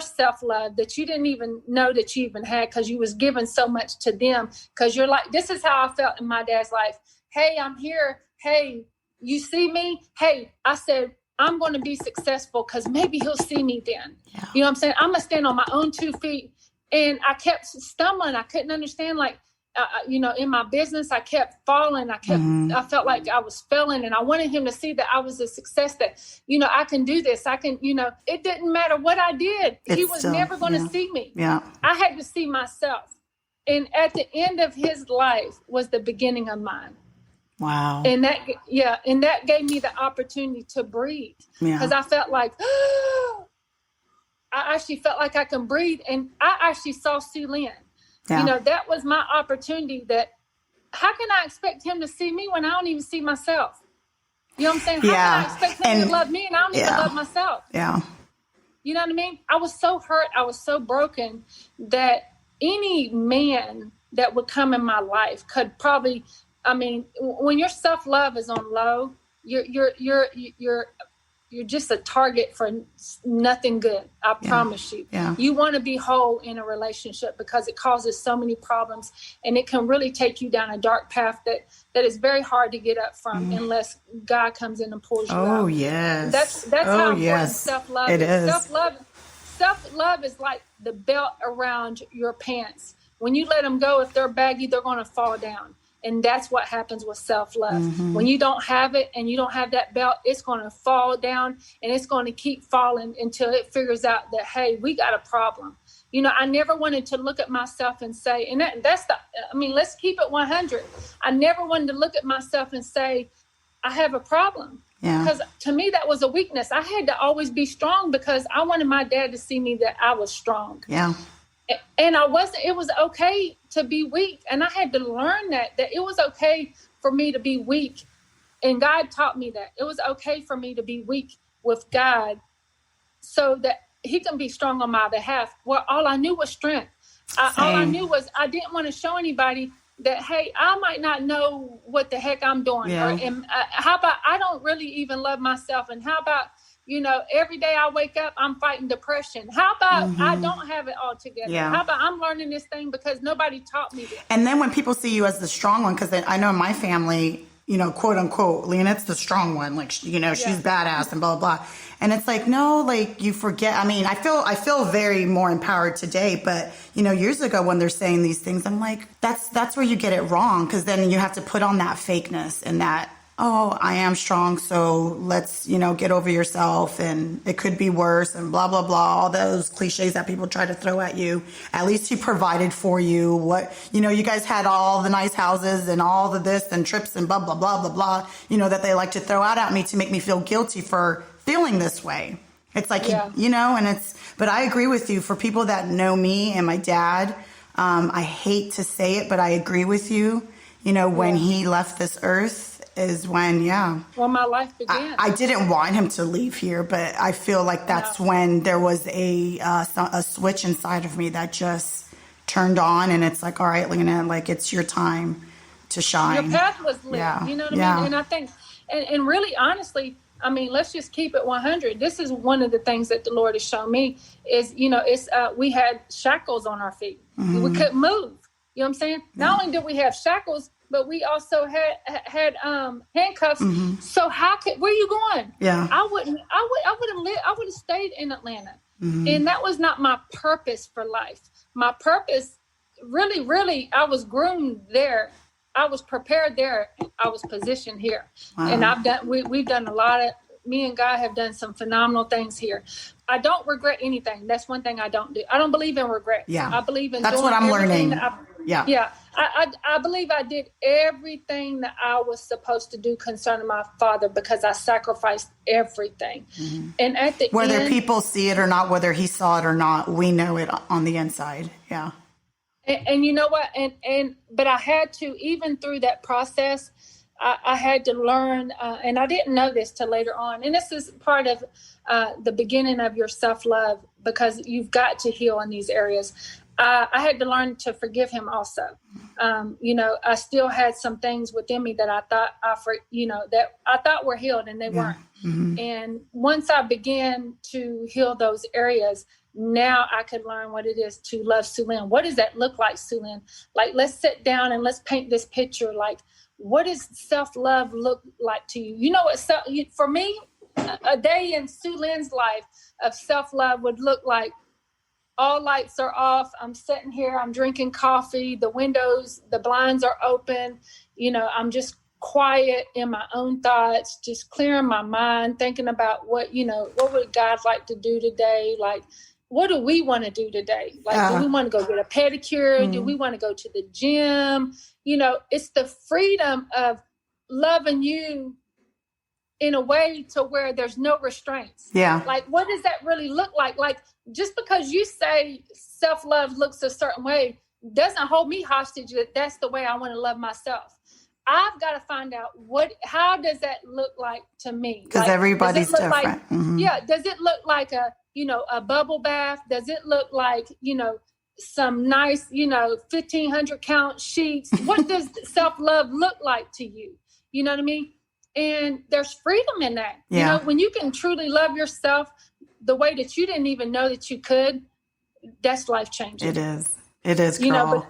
self-love that you didn't even know that you even had, because you was giving so much to them, because you're like, this is how I felt in my dad's life. Hey, I'm here. Hey, you see me? Hey, I said, I'm going to be successful because maybe he'll see me then. Yeah. You know what I'm saying? I'm going to stand on my own 2 feet. And I kept stumbling. I couldn't understand, like, in my business, I kept falling. I felt like I was failing, and I wanted him to see that I was a success, that, I can do this. I can, it didn't matter what I did. He was never going to see me. Yeah. I had to see myself. And at the end of his life was the beginning of mine. Wow. And that gave me the opportunity to breathe, because I felt like, I actually felt like I can breathe. And I actually saw Suzlynn. Yeah. That was my opportunity. That, how can I expect him to see me when I don't even see myself? You know what I'm saying? How can I expect him to love me and I don't even love myself? Yeah. You know what I mean? I was so hurt. I was so broken that any man that would come in my life could probably, when your self-love is on low, you're you're just a target for nothing good. I promise you. Yeah. You want to be whole in a relationship because it causes so many problems, and it can really take you down a dark path that is very hard to get up from unless God comes in and pulls you out. Oh, yes. That's how important yes. self-love it is. Self-love is like the belt around your pants. When you let them go, if they're baggy, they're going to fall down. And that's what happens with self-love. When you don't have it and you don't have that belt, it's going to fall down, and it's going to keep falling until it figures out that, hey, we got a problem. You know, I never wanted to look at myself and say, and let's keep it 100. I never wanted to look at myself and say, I have a problem. Yeah. Because to me, that was a weakness. I had to always be strong because I wanted my dad to see me that I was strong. Yeah. And it was okay to be weak. And I had to learn that it was okay for me to be weak. And God taught me that it was okay for me to be weak with God so that he can be strong on my behalf. Well, all I knew was strength. All I knew was I didn't want to show anybody that, hey, I might not know what the heck I'm doing. Yeah. How about I don't really even love myself? And how about, you know, every day I wake up, I'm fighting depression. How about I don't have it all together? Yeah. How about I'm learning this thing because nobody taught me this? And then when people see you as the strong one, because I know in my family, you know, quote unquote, Leonette's the strong one. Like, you know, she's badass and blah, blah, blah. And it's like, no, like you forget. I mean, I feel very more empowered today. But, you know, years ago when they're saying these things, I'm like, that's where you get it wrong. Because then you have to put on that fakeness and that, oh, I am strong, so let's, you know, get over yourself and it could be worse and blah, blah, blah, all those cliches that people try to throw at you. At least he provided for you. What, you know, you guys had all the nice houses and all the this and trips and blah, blah, blah, blah, blah, you know, that they like to throw out at me to make me feel guilty for feeling this way. It's like, you know, but I agree with you. For people that know me and my dad, I hate to say it, but I agree with you. You know, when he left this earth, is when, well, my life began. I didn't want him to leave here, but I feel like that's when there was a switch inside of me that just turned on, and it's like, all right, Lena, like it's your time to shine. Your path was lit. You know what I mean? And I think, and really, honestly, I mean, let's just keep it 100. This is one of the things that the Lord has shown me is, you know, it's we had shackles on our feet. We couldn't move. You know what I'm saying? Not only did we have shackles, but we also had handcuffs. So where are you going? Yeah. I would have stayed in Atlanta. And that was not my purpose for life. My purpose, really, I was groomed there. I was prepared there. I was positioned here. Wow. And we've done a lot of, me and God have done some phenomenal things here. I don't regret anything. That's one thing I don't do. I don't believe in regret. Yeah. I believe in that's doing what I'm learning. I believe I did everything that I was supposed to do concerning my father because I sacrificed everything. And at the whether end, people see it or not, whether he saw it or not, we know it on the inside. Yeah. And you know what? But I had to, even through that process, I had to learn, and I didn't know this till later on. And this is part of the beginning of your self-love, because you've got to heal in these areas. I had to learn to forgive him also. You know, I still had some things within me that I thought were healed, and they weren't. And once I began to heal those areas, now I could learn what it is to love Suzlynn. What does that look like, Suzlynn? Like, let's sit down and let's paint this picture. Like, what does self-love look like to you? You know what? For me, a day in Suzynn's life of self-love would look like all lights are off. I'm sitting here. I'm drinking coffee. The windows, the blinds are open. You know, I'm just quiet in my own thoughts, just clearing my mind, thinking about what would God like to do today? Like, what do we want to do today? Like, do we want to go get a pedicure? Do we want to go to the gym? You know, it's the freedom of loving you in a way to where there's no restraints. Yeah. Like, what does that really look like? Like, just because you say self-love looks a certain way doesn't hold me hostage that that's the way I want to love myself. I've got to find out how does that look like to me? Because like, everybody's different. Like, does it look like a bubble bath? Does it look like, some nice, 1,500 count sheets? What does self-love look like to you? You know what I mean? And there's freedom in that. Yeah. You know, when you can truly love yourself the way that you didn't even know that you could, that's life changing. It is. It is, girl. You know,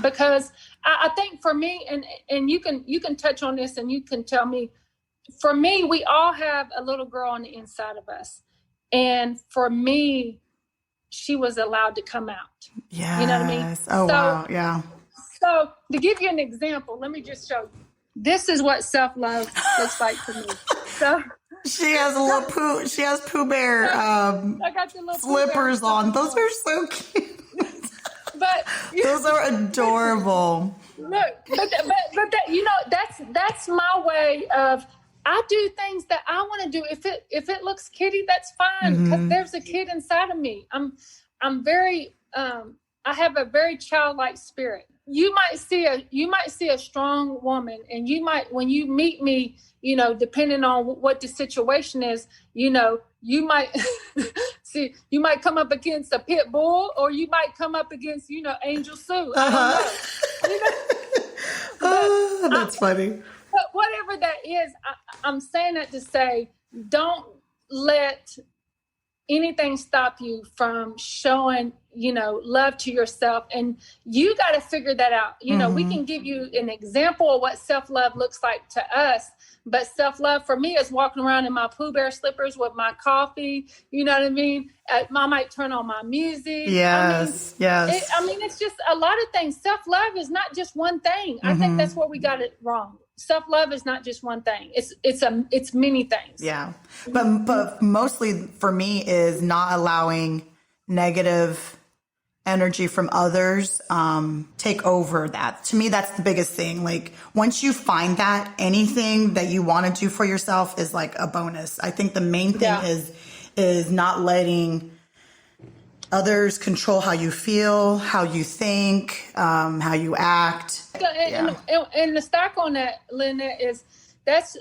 because I think for me, and you can touch on this and you can tell me, for me, we all have a little girl on the inside of us. And for me, she was allowed to come out. Yes. You know what I mean? Oh, wow. Yeah. So to give you an example, let me just show you. This is what self-love looks like to me. So she has a little Pooh. She has Pooh Bear I got the little slippers on. Those are so cute. But those are adorable. Look, but that, you know, that's my way of, I do things that I want to do. If it looks kiddie, that's fine, because there's a kid inside of me. I'm very I have a very childlike spirit. You might see a strong woman, and you might, when you meet me, you know, depending on what the situation is, you know, you might you might come up against a pit bull, or you might come up against, you know, Angel Sue. I don't know. You know? That's funny. But whatever that is, I'm saying that to say, don't let anything stop you from showing, you know, love to yourself. And you got to figure that out. You know, we can give you an example of what self-love looks like to us, but self-love for me is walking around in my Pooh Bear slippers with my coffee. You know what I mean? I might turn on my music. Yes. Yes. It's just a lot of things. Self-love is not just one thing. I think that's where we got it wrong. Self-love is not just one thing. It's many things. Yeah. But mostly for me is not allowing negative energy from others take over that. To me, that's the biggest thing. Like, once you find that, anything that you want to do for yourself is like a bonus. I think the main thing is not letting others control how you feel, how you think, how you act. And the stack on that, Lynette, is that's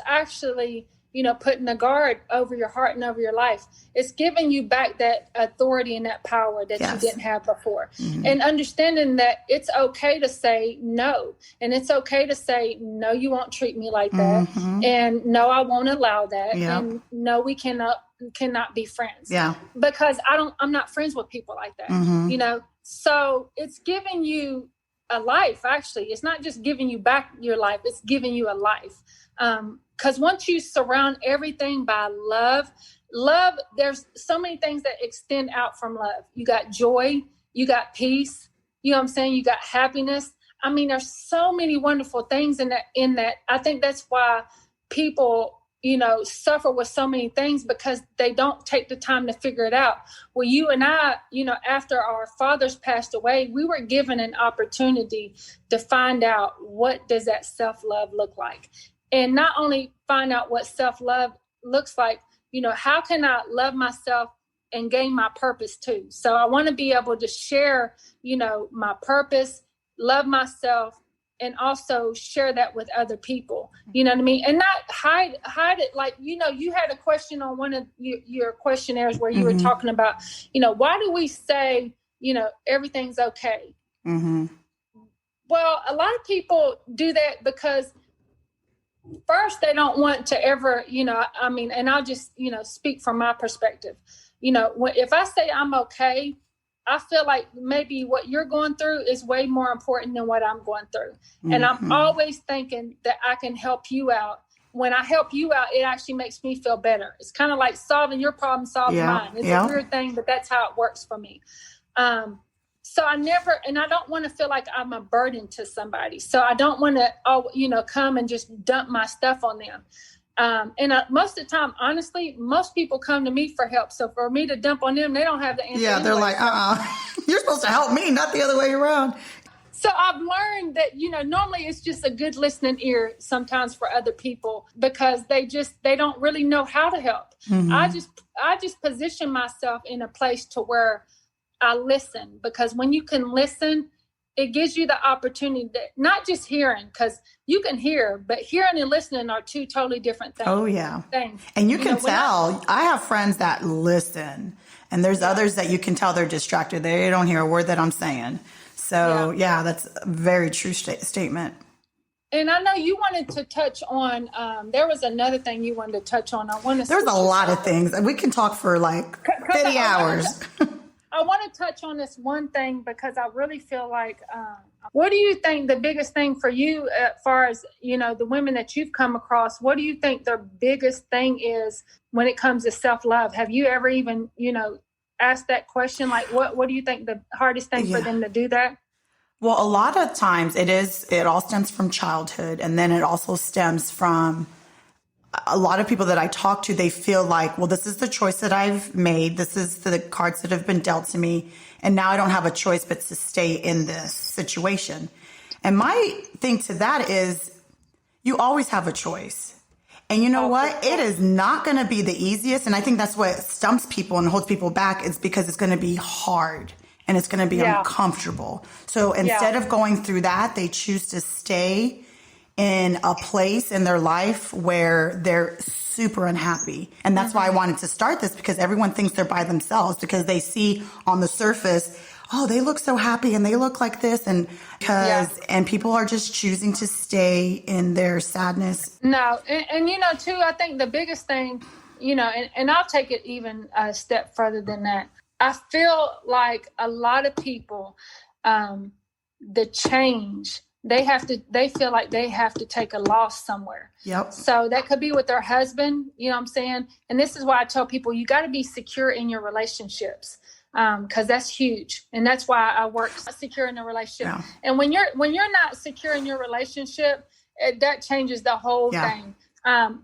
actually, you know, putting a guard over your heart and over your life. It's giving you back that authority and that power that you didn't have before. And understanding that it's okay to say no. And it's okay to say, no, you won't treat me like that. And no, I won't allow that. And no, we cannot be friends. Yeah. Because I'm not friends with people like that. You know, so it's giving you a life, actually. It's not just giving you back your life, it's giving you a life. Because once you surround everything by love, there's so many things that extend out from love. You got joy, you got peace, you know what I'm saying? You got happiness. I mean, there's so many wonderful things in that. I think that's why people, you know, suffer with so many things, because they don't take the time to figure it out. Well, you and I, you know, after our fathers passed away, we were given an opportunity to find out, what does that self-love look like? And not only find out what self-love looks like, you know, how can I love myself and gain my purpose too? So I want to be able to share, you know, my purpose, love myself, and also share that with other people. You know what I mean? And not hide it. Like, you know, you had a question on one of your questionnaires where you were talking about, you know, why do we say, you know, everything's okay? Well, a lot of people do that because first, they don't want to ever, you know, I mean, and I'll just, you know, speak from my perspective. You know, if I say I'm okay, I feel like maybe what you're going through is way more important than what I'm going through. And I'm always thinking that I can help you out. When I help you out, it actually makes me feel better. It's kind of like solving your problem, solving mine. It's a weird thing, but that's how it works for me. So I don't want to feel like I'm a burden to somebody. So I don't want to, you know, come and just dump my stuff on them. Most of the time, honestly, most people come to me for help. So for me to dump on them, they don't have the answer. Yeah, they're like, you're supposed to help me, not the other way around. So I've learned that, you know, normally it's just a good listening ear sometimes for other people, because they don't really know how to help. I just position myself in a place to where I listen, because when you can listen, it gives you the opportunity that not just hearing, because you can hear, but hearing and listening are two totally different things. Oh, yeah. And you can tell. I have friends that listen, and there's others that you can tell they're distracted. They don't hear a word that I'm saying. So, yeah that's a very true statement. And I know you wanted to touch on, there was another thing you wanted to touch on. There's a lot of things. We can talk for like 50 hours. I want to touch on this one thing because I really feel like, what do you think the biggest thing for you as far as, the women that you've come across, what do you think the biggest thing is when it comes to self-love? Have you ever even, asked that question? Like, what do you think the hardest thing for them to do that? Well, a lot of times it all stems from childhood. And then it also stems from a lot of people that I talk to. They feel like, well, this is the choice that I've made. This is the cards that have been dealt to me. And now I don't have a choice but to stay in this situation. And my thing to that is you always have a choice. And you know what? It is not going to be the easiest. And I think that's what stumps people and holds people back, is because it's going to be hard. And it's going to be uncomfortable. So instead of going through that, they choose to stay in a place in their life where they're super unhappy. And that's why I wanted to start this, because everyone thinks they're by themselves because they see on the surface, oh, they look so happy and they look like this. And and people are just choosing to stay in their sadness. No. And too, I think the biggest thing, and I'll take it even a step further than that. I feel like a lot of people, the change, they feel like they have to take a loss somewhere. Yep. So that could be with their husband, you know what I'm saying? And this is why I tell people, you got to be secure in your relationships, because that's huge. And that's why I work secure in a relationship. Yeah. And when you're not secure in your relationship, that changes the whole thing.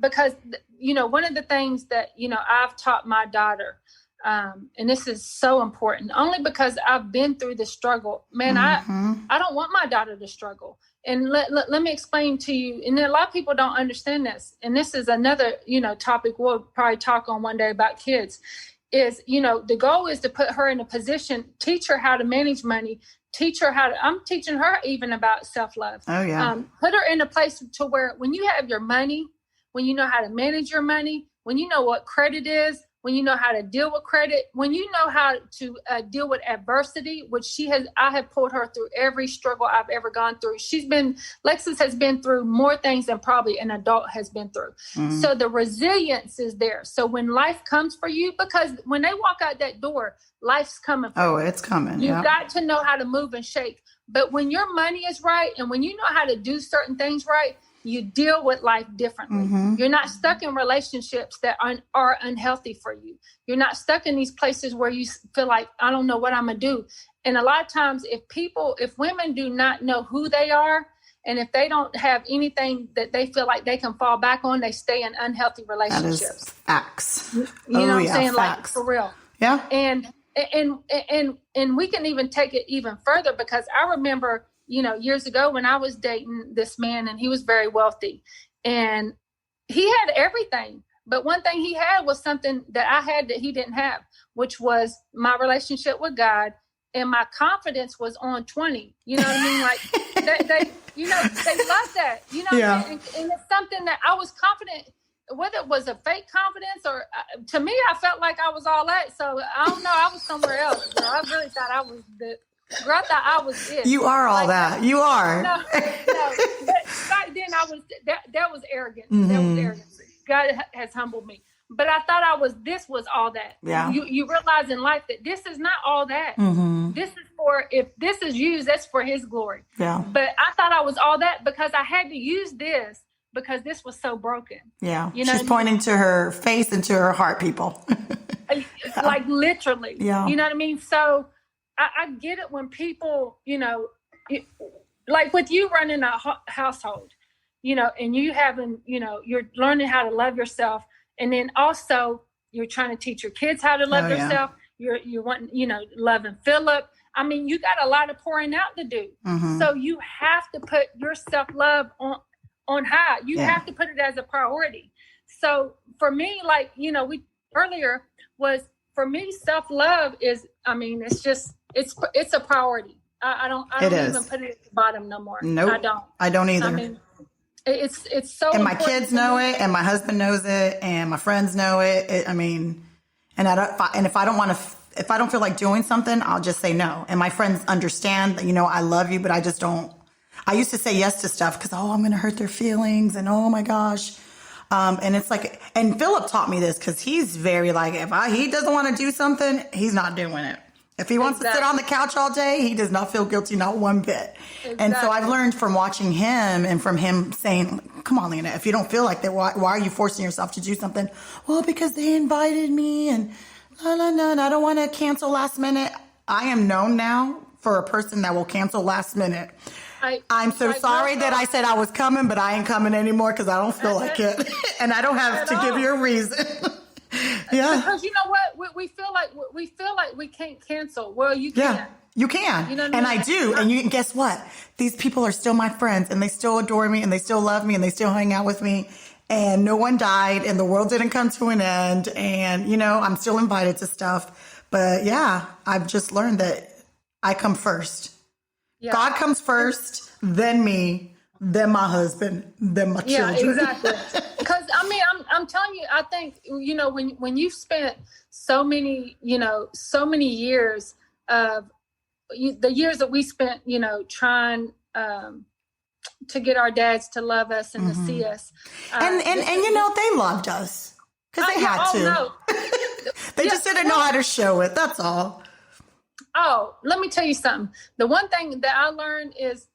Because, one of the things that, I've taught my daughter, and this is so important, only because I've been through the struggle, man. I don't want my daughter to struggle. And let me explain to you. And a lot of people don't understand this. And this is another, topic we'll probably talk on one day about kids is, the goal is to put her in a position, teach her how to manage money, teach her I'm teaching her even about self-love. Oh yeah. Put her in a place to where when you have your money, when you know how to manage your money, when you know what credit is, when you know how to deal with credit, when you know how to deal with adversity, which I have pulled her through every struggle I've ever gone through. Lexus has been through more things than probably an adult has been through. Mm-hmm. So the resilience is there. So when life comes for you, because when they walk out that door, life's coming for you. Oh, it's coming. You've got to know how to move and shake. But when your money is right and when you know how to do certain things right, you deal with life differently. Mm-hmm. You're not stuck in relationships that are unhealthy for you. You're not stuck in these places where you feel like, I don't know what I'm going to do. And a lot of times if women do not know who they are, and if they don't have anything that they feel like they can fall back on, they stay in unhealthy relationships. That is facts. You know what I'm saying? Facts. Like for real. Yeah. And we can even take it even further, because I remember, years ago when I was dating this man, and he was very wealthy and he had everything. But one thing he had was something that I had that he didn't have, which was my relationship with God. And my confidence was on 20. You know what I mean? Like they love that, Yeah. And it's something that I was confident, whether it was a fake confidence or to me, I felt like I was all that. So I don't know. I was somewhere else. Girl. I really thought I was girl, I thought I was it. You are all that. You are. No. But back then that was arrogance. Mm-hmm. That was arrogance. God has humbled me. But I thought this was all that. Yeah. You realize in life that this is not all that. Mm-hmm. This is if this is used, that's for his glory. Yeah. But I thought I was all that because I had to use this because this was so broken. Yeah. She's pointing to her face and to her heart, people. Like literally. Yeah. You know what I mean? So I get it when people, like with you running a household, and you having, you're learning how to love yourself. And then also you're trying to teach your kids how to love themselves. You're wanting, loving Philip. I mean, you got a lot of pouring out to do. Mm-hmm. So you have to put your self-love on high. You have to put it as a priority. So for me, like, we earlier was, for me, self-love is, it's a priority. I don't even put it at the bottom no more. Nope. I don't either. I mean, it's so. And my kids know it, and my husband knows it, and my friends know it. And if I don't feel like doing something, I'll just say no. And my friends understand that, I love you, but I just don't I used to say yes to stuff because, oh, I'm going to hurt their feelings and oh my gosh. And it's like, and Philip taught me this because he's very like, he doesn't want to do something, he's not doing it. If he wants to sit on the couch all day, he does not feel guilty, not one bit. Exactly. And so I've learned from watching him and from him saying, come on, Lena, if you don't feel like that, why are you forcing yourself to do something? Well, because they invited me and no, I don't want to cancel last minute. I am known now for a person that will cancel last minute. I'm so sorry that I said I was coming, but I ain't coming anymore because I don't feel like it. And I don't have to give you a reason. Yeah. Because you know what? We feel like we can't cancel. Well, you can. Yeah, you can. You know what and I mean? I do. And guess what? These people are still my friends and they still adore me and they still love me and they still hang out with me. And no one died and the world didn't come to an end. And, I'm still invited to stuff. But yeah, I've just learned that I come first. Yeah. God comes first, then me, then my husband, then my children. Yeah, exactly. Because I'm telling you, I think when you've spent so many years of the years that we spent, trying to get our dads to love us and to see us, and they loved us because they had to. No. They just didn't know how to show it. That's all. Oh, let me tell you something. The one thing that I learned is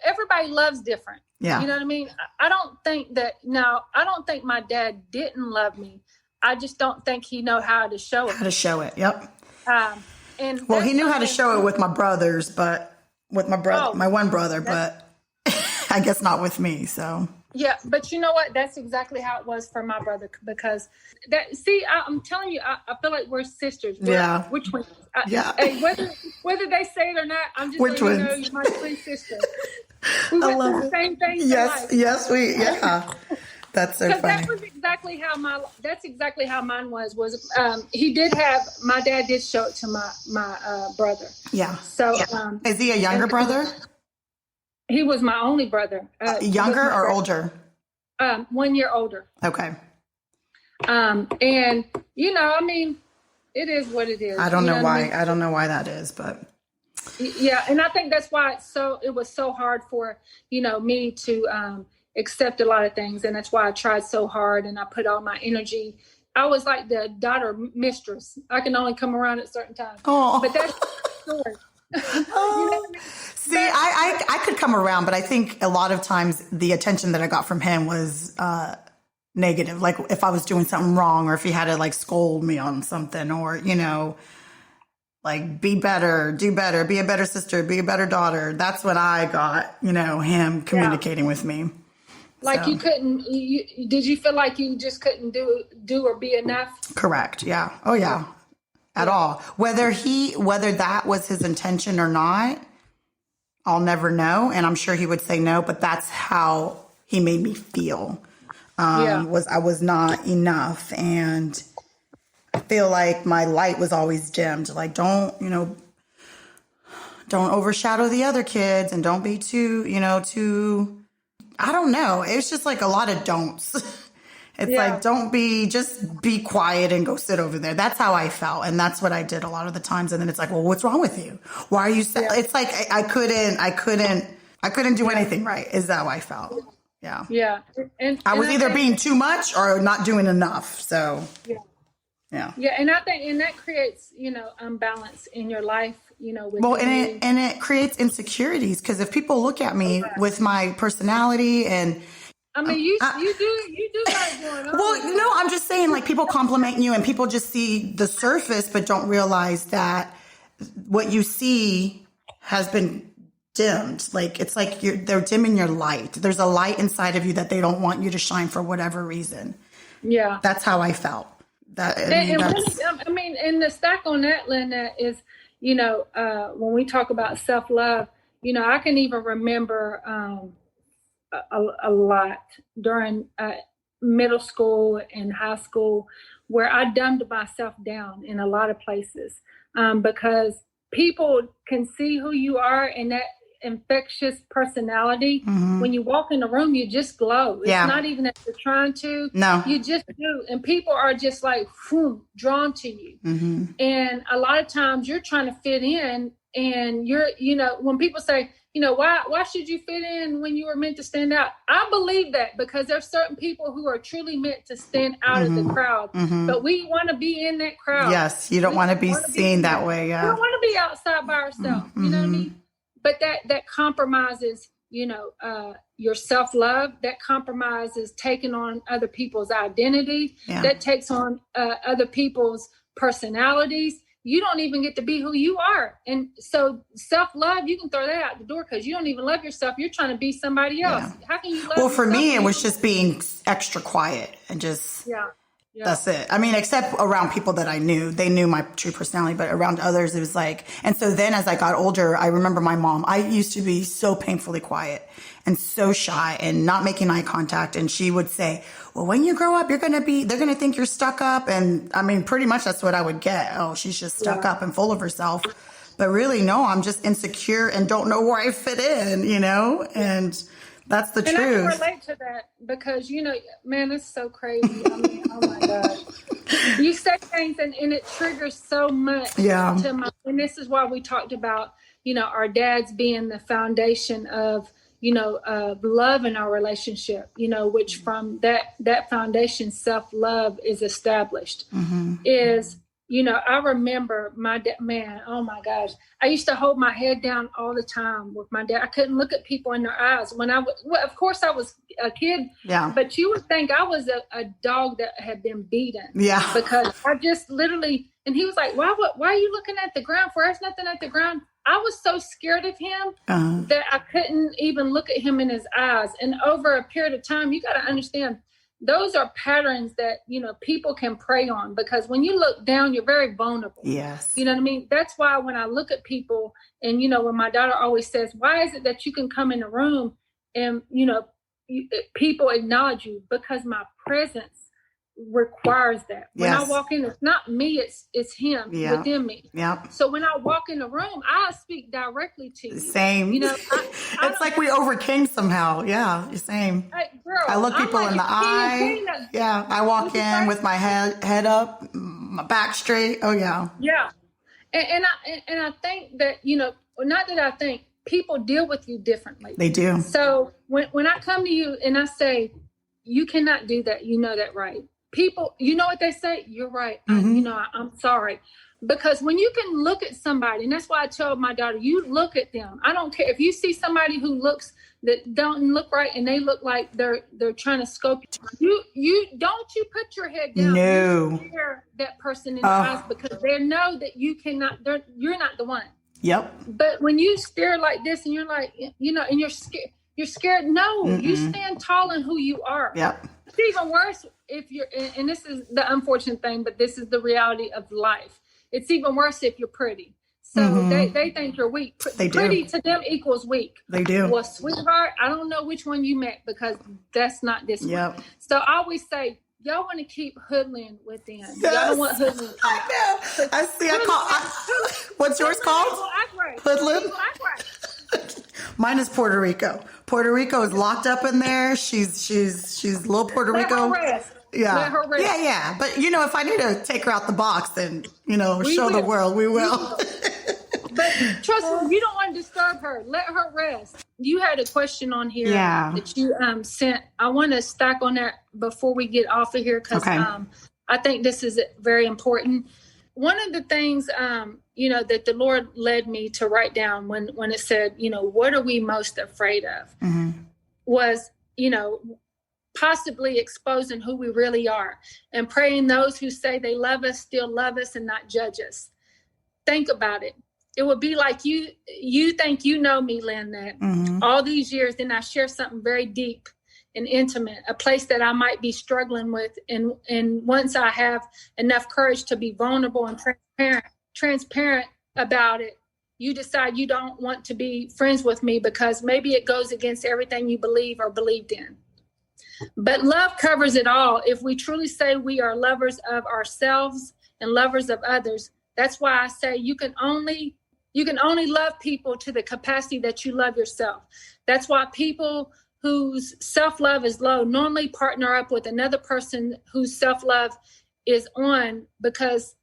everybody loves different. Yeah. You know what I mean? I don't think my dad didn't love me. I just don't think he know how to show it. How to show it. Yep. And he knew how to show it with my brothers, but with my one brother, but I guess not with me. So. Yeah, but you know what? That's exactly how it was for my brother because I'm telling you, I feel like we're sisters. We're twins. Hey, whether they say it or not, I'm just letting you know you're my twin sister. We went through the same thing. Yes, That's so funny. That was exactly how mine was. My dad did show it to my brother. Yeah. So is he a younger brother? He was my only brother. Younger or older? 1 year older. Okay. And it is what it is. I don't know why. I don't know why that is, but yeah. And I think that's why it was so hard for, me to accept a lot of things. And that's why I tried so hard and I put all my energy. I was like the daughter mistress. I can only come around at certain times. Oh. But that's the story. See, I could come around, but I think a lot of times the attention that I got from him was negative. Like if I was doing something wrong or if he had to scold me on something or, be better, do better, be a better sister, be a better daughter. That's what I got, him communicating with me. Like you couldn't, did you feel like you just couldn't do or be enough? Correct. Yeah. Oh yeah. At all. Whether that was his intention or not, I'll never know. And I'm sure he would say no, but that's how he made me feel. I was not enough. And I feel like my light was always dimmed. Like, don't overshadow the other kids and don't be too, I don't know. It's just like a lot of don'ts. It's like, just be quiet and go sit over there. That's how I felt. And that's what I did a lot of the times. And then it's like, well, what's wrong with you? Why are you sad? It's like, I couldn't do anything right is how I felt. Yeah. Yeah. And I was either being too much or not doing enough. So yeah. And I think, and that creates, imbalance in your life, and it creates insecurities. Cause if people look at me with my personality and, you do got it going on. Well, no, I'm just saying, people compliment you and people just see the surface, but don't realize that what you see has been dimmed. It's like they're dimming your light. There's a light inside of you that they don't want you to shine for whatever reason. Yeah. That's how I felt. And the stack on that, Lynette, is, when we talk about self-love, I can even remember, a lot during middle school and high school where I dumbed myself down in a lot of places because people can see who you are and that infectious personality. Mm-hmm. When you walk in the room, you just glow. It's not even that you're trying to. No. You just do. And people are just drawn to you. Mm-hmm. And a lot of times you're trying to fit in and you're, when people say, why should you fit in when you were meant to stand out? I believe that because there's certain people who are truly meant to stand out of the crowd, but we want to be in that crowd. Yes, you don't want to be seen that way. Yeah, we don't want to be outside by ourselves. You know what I mean? But that compromises, your self-love. That compromises taking on other people's identity. Yeah. That takes on other people's personalities. You don't even get to be who you are. And so self-love, you can throw that out the door because you don't even love yourself. You're trying to be somebody else. Yeah. How can you love yourself? For me, it was just being extra quiet and just, that's it. I mean, except around people that I knew. They knew my true personality, but around others, it was like, and so then as I got older, I remember my mom, I used to be so painfully quiet and so shy and not making eye contact. And she would say, well, when you grow up, they're going to think you're stuck up. And I mean, pretty much that's what I would get. Oh, she's just stuck up and full of herself. But really, no, I'm just insecure and don't know where I fit in, and that's the truth. And I can relate to that because, man, it's so crazy. I mean, oh my God. You say things and it triggers so much. Yeah. And this is why we talked about, our dads being the foundation of, love in our relationship, which from that foundation, self-love is established, is, I remember my dad, man, oh my gosh. I used to hold my head down all the time with my dad. I couldn't look at people in their eyes of course I was a kid, but you would think I was a dog that had been beaten. Yeah. Because I just literally, and he was like, why are you looking at the ground? For there's nothing at the ground. I was so scared of him that I couldn't even look at him in his eyes. And over a period of time, you got to understand, those are patterns that, people can prey on because when you look down, you're very vulnerable. Yes. You know what I mean? That's why when I look at people and, when my daughter always says, why is it that you can come in a room and, people acknowledge you? Because my presence requires that. When I walk in, it's not me, it's him within me. Yeah. So when I walk in the room, I speak directly to you. Same. It's like we overcame somehow. Yeah, same. Girl, I look people in the eye. Yeah, I walk in with my head up, my back straight. Oh yeah. Yeah, and I think that not that I think, people deal with you differently. They do. So when I come to you and I say, you cannot do that, that, right? People, you know what they say? You're right. I'm sorry. Because when you can look at somebody, and that's why I tell my daughter, you look at them. I don't care if you see somebody who that don't look right and they look like they're trying to scope you. You put your head down. No. You stare that person in the eyes because they know that you're not the one. Yep. But when you stare like this and you're like, and you're scared. No, you stand tall in who you are. Yep. It's even worse if you're, and this is the unfortunate thing, but this is the reality of life. It's even worse if you're pretty. So they think you're weak. Pretty to them equals weak. They do. Well, sweetheart, I don't know which one you met because that's not this one. So I always say, y'all want to keep hoodlum within. Yes. Y'all don't want hoodlum to come out. I know. I see. What's yours called? Hoodlum? Mine is Puerto Rico. Puerto Rico is locked up in there. She's little Puerto Rico. Yeah. Let her rest. Yeah. But if I need to take her out the box and show the world, we will. But trust me, you don't want to disturb her. Let her rest. You had a question on here that you sent. I want to stack on that before we get off of here because I think this is very important. One of the things that the Lord led me to write down when it said, what are we most afraid of? Was, possibly exposing who we really are and praying those who say they love us still love us and not judge us. Think about it. It would be like you think you know me, Lynn, that all these years, then I share something very deep and intimate, a place that I might be struggling with. And once I have enough courage to be vulnerable and transparent about it, you decide you don't want to be friends with me because maybe it goes against everything you believe or believed in. But love covers it all. If we truly say we are lovers of ourselves and lovers of others, that's why I say you can only love people to the capacity that you love yourself. That's why people whose self-love is low normally partner up with another person whose self-love is on because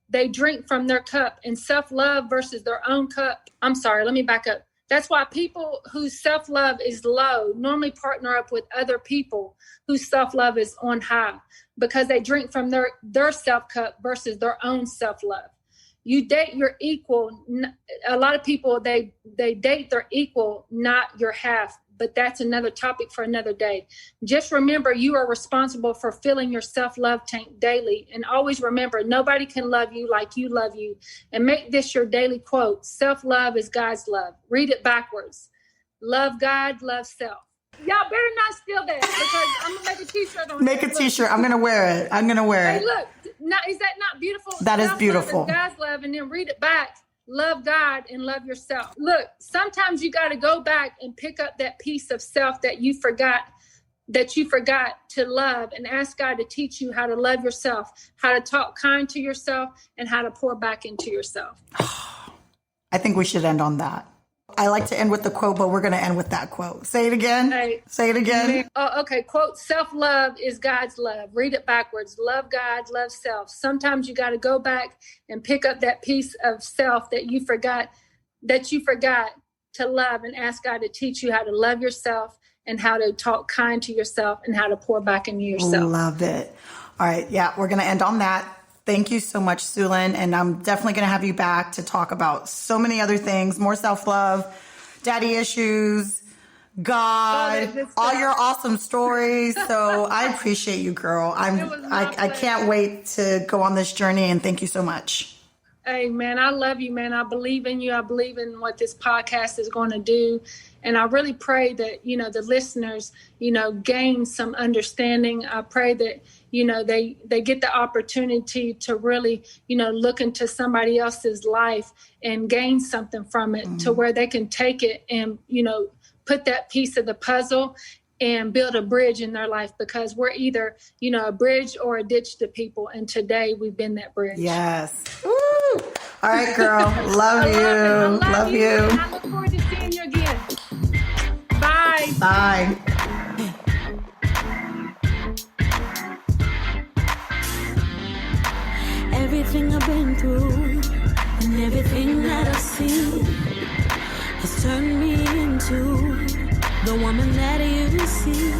they drink from their cup. And self-love versus their own cup. I'm sorry, let me back up. That's why people whose self-love is low normally partner up with other people whose self-love is on high, because they drink from their self-cup versus their own self-love. You date your equal. A lot of people, they date their equal, not your half. But that's another topic for another day. Just remember, you are responsible for filling your self-love tank daily. And always remember, nobody can love you like you love you. And make this your daily quote: self-love is God's love. Read it backwards. Love God, love self. Y'all better not steal that, because I'm going to make a t-shirt on Make a t-shirt. I'm going to wear it. I'm going to wear it. Hey, look, is that not beautiful? That is beautiful. Self-love is God's love, and then read it back. Love God and love yourself. Look, sometimes you got to go back and pick up that piece of self that you forgot to love, and ask God to teach you how to love yourself, how to talk kind to yourself, and how to pour back into yourself. I think we should end on that. I like to end with the quote, but we're going to end with that quote. Say it again. Hey, say it again. Oh, okay. Quote: self-love is God's love. Read it backwards. Love God, love self. Sometimes you got to go back and pick up that piece of self that you forgot to love, and ask God to teach you how to love yourself, and how to talk kind to yourself, and how to pour back into yourself. Love it. All right. Yeah, we're going to end on that. Thank you so much, Suzlynn. And I'm definitely going to have you back to talk about so many other things, more self-love, daddy issues, God, all your awesome stories. So I appreciate you, girl. I can't wait to go on this journey, and thank you so much. Hey, man, I love you, man. I believe in you. I believe in what this podcast is going to do. And I really pray that, the listeners, gain some understanding. I pray that, they get the opportunity to really, look into somebody else's life and gain something from it, to where they can take it and, put that piece of the puzzle and build a bridge in their life, because we're either, a bridge or a ditch to people. And today we've been that bridge. Yes. Woo! All right, girl. Love you. Love you. And I look forward to seeing you again. Bye. Bye. Everything I've been through and everything that I've seen has turned me into the woman that you see.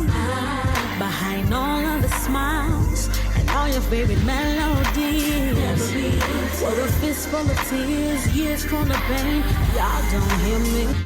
Behind all of the smiles and all your favorite melodies, with a fist full of tears, years full of pain, y'all don't hear me.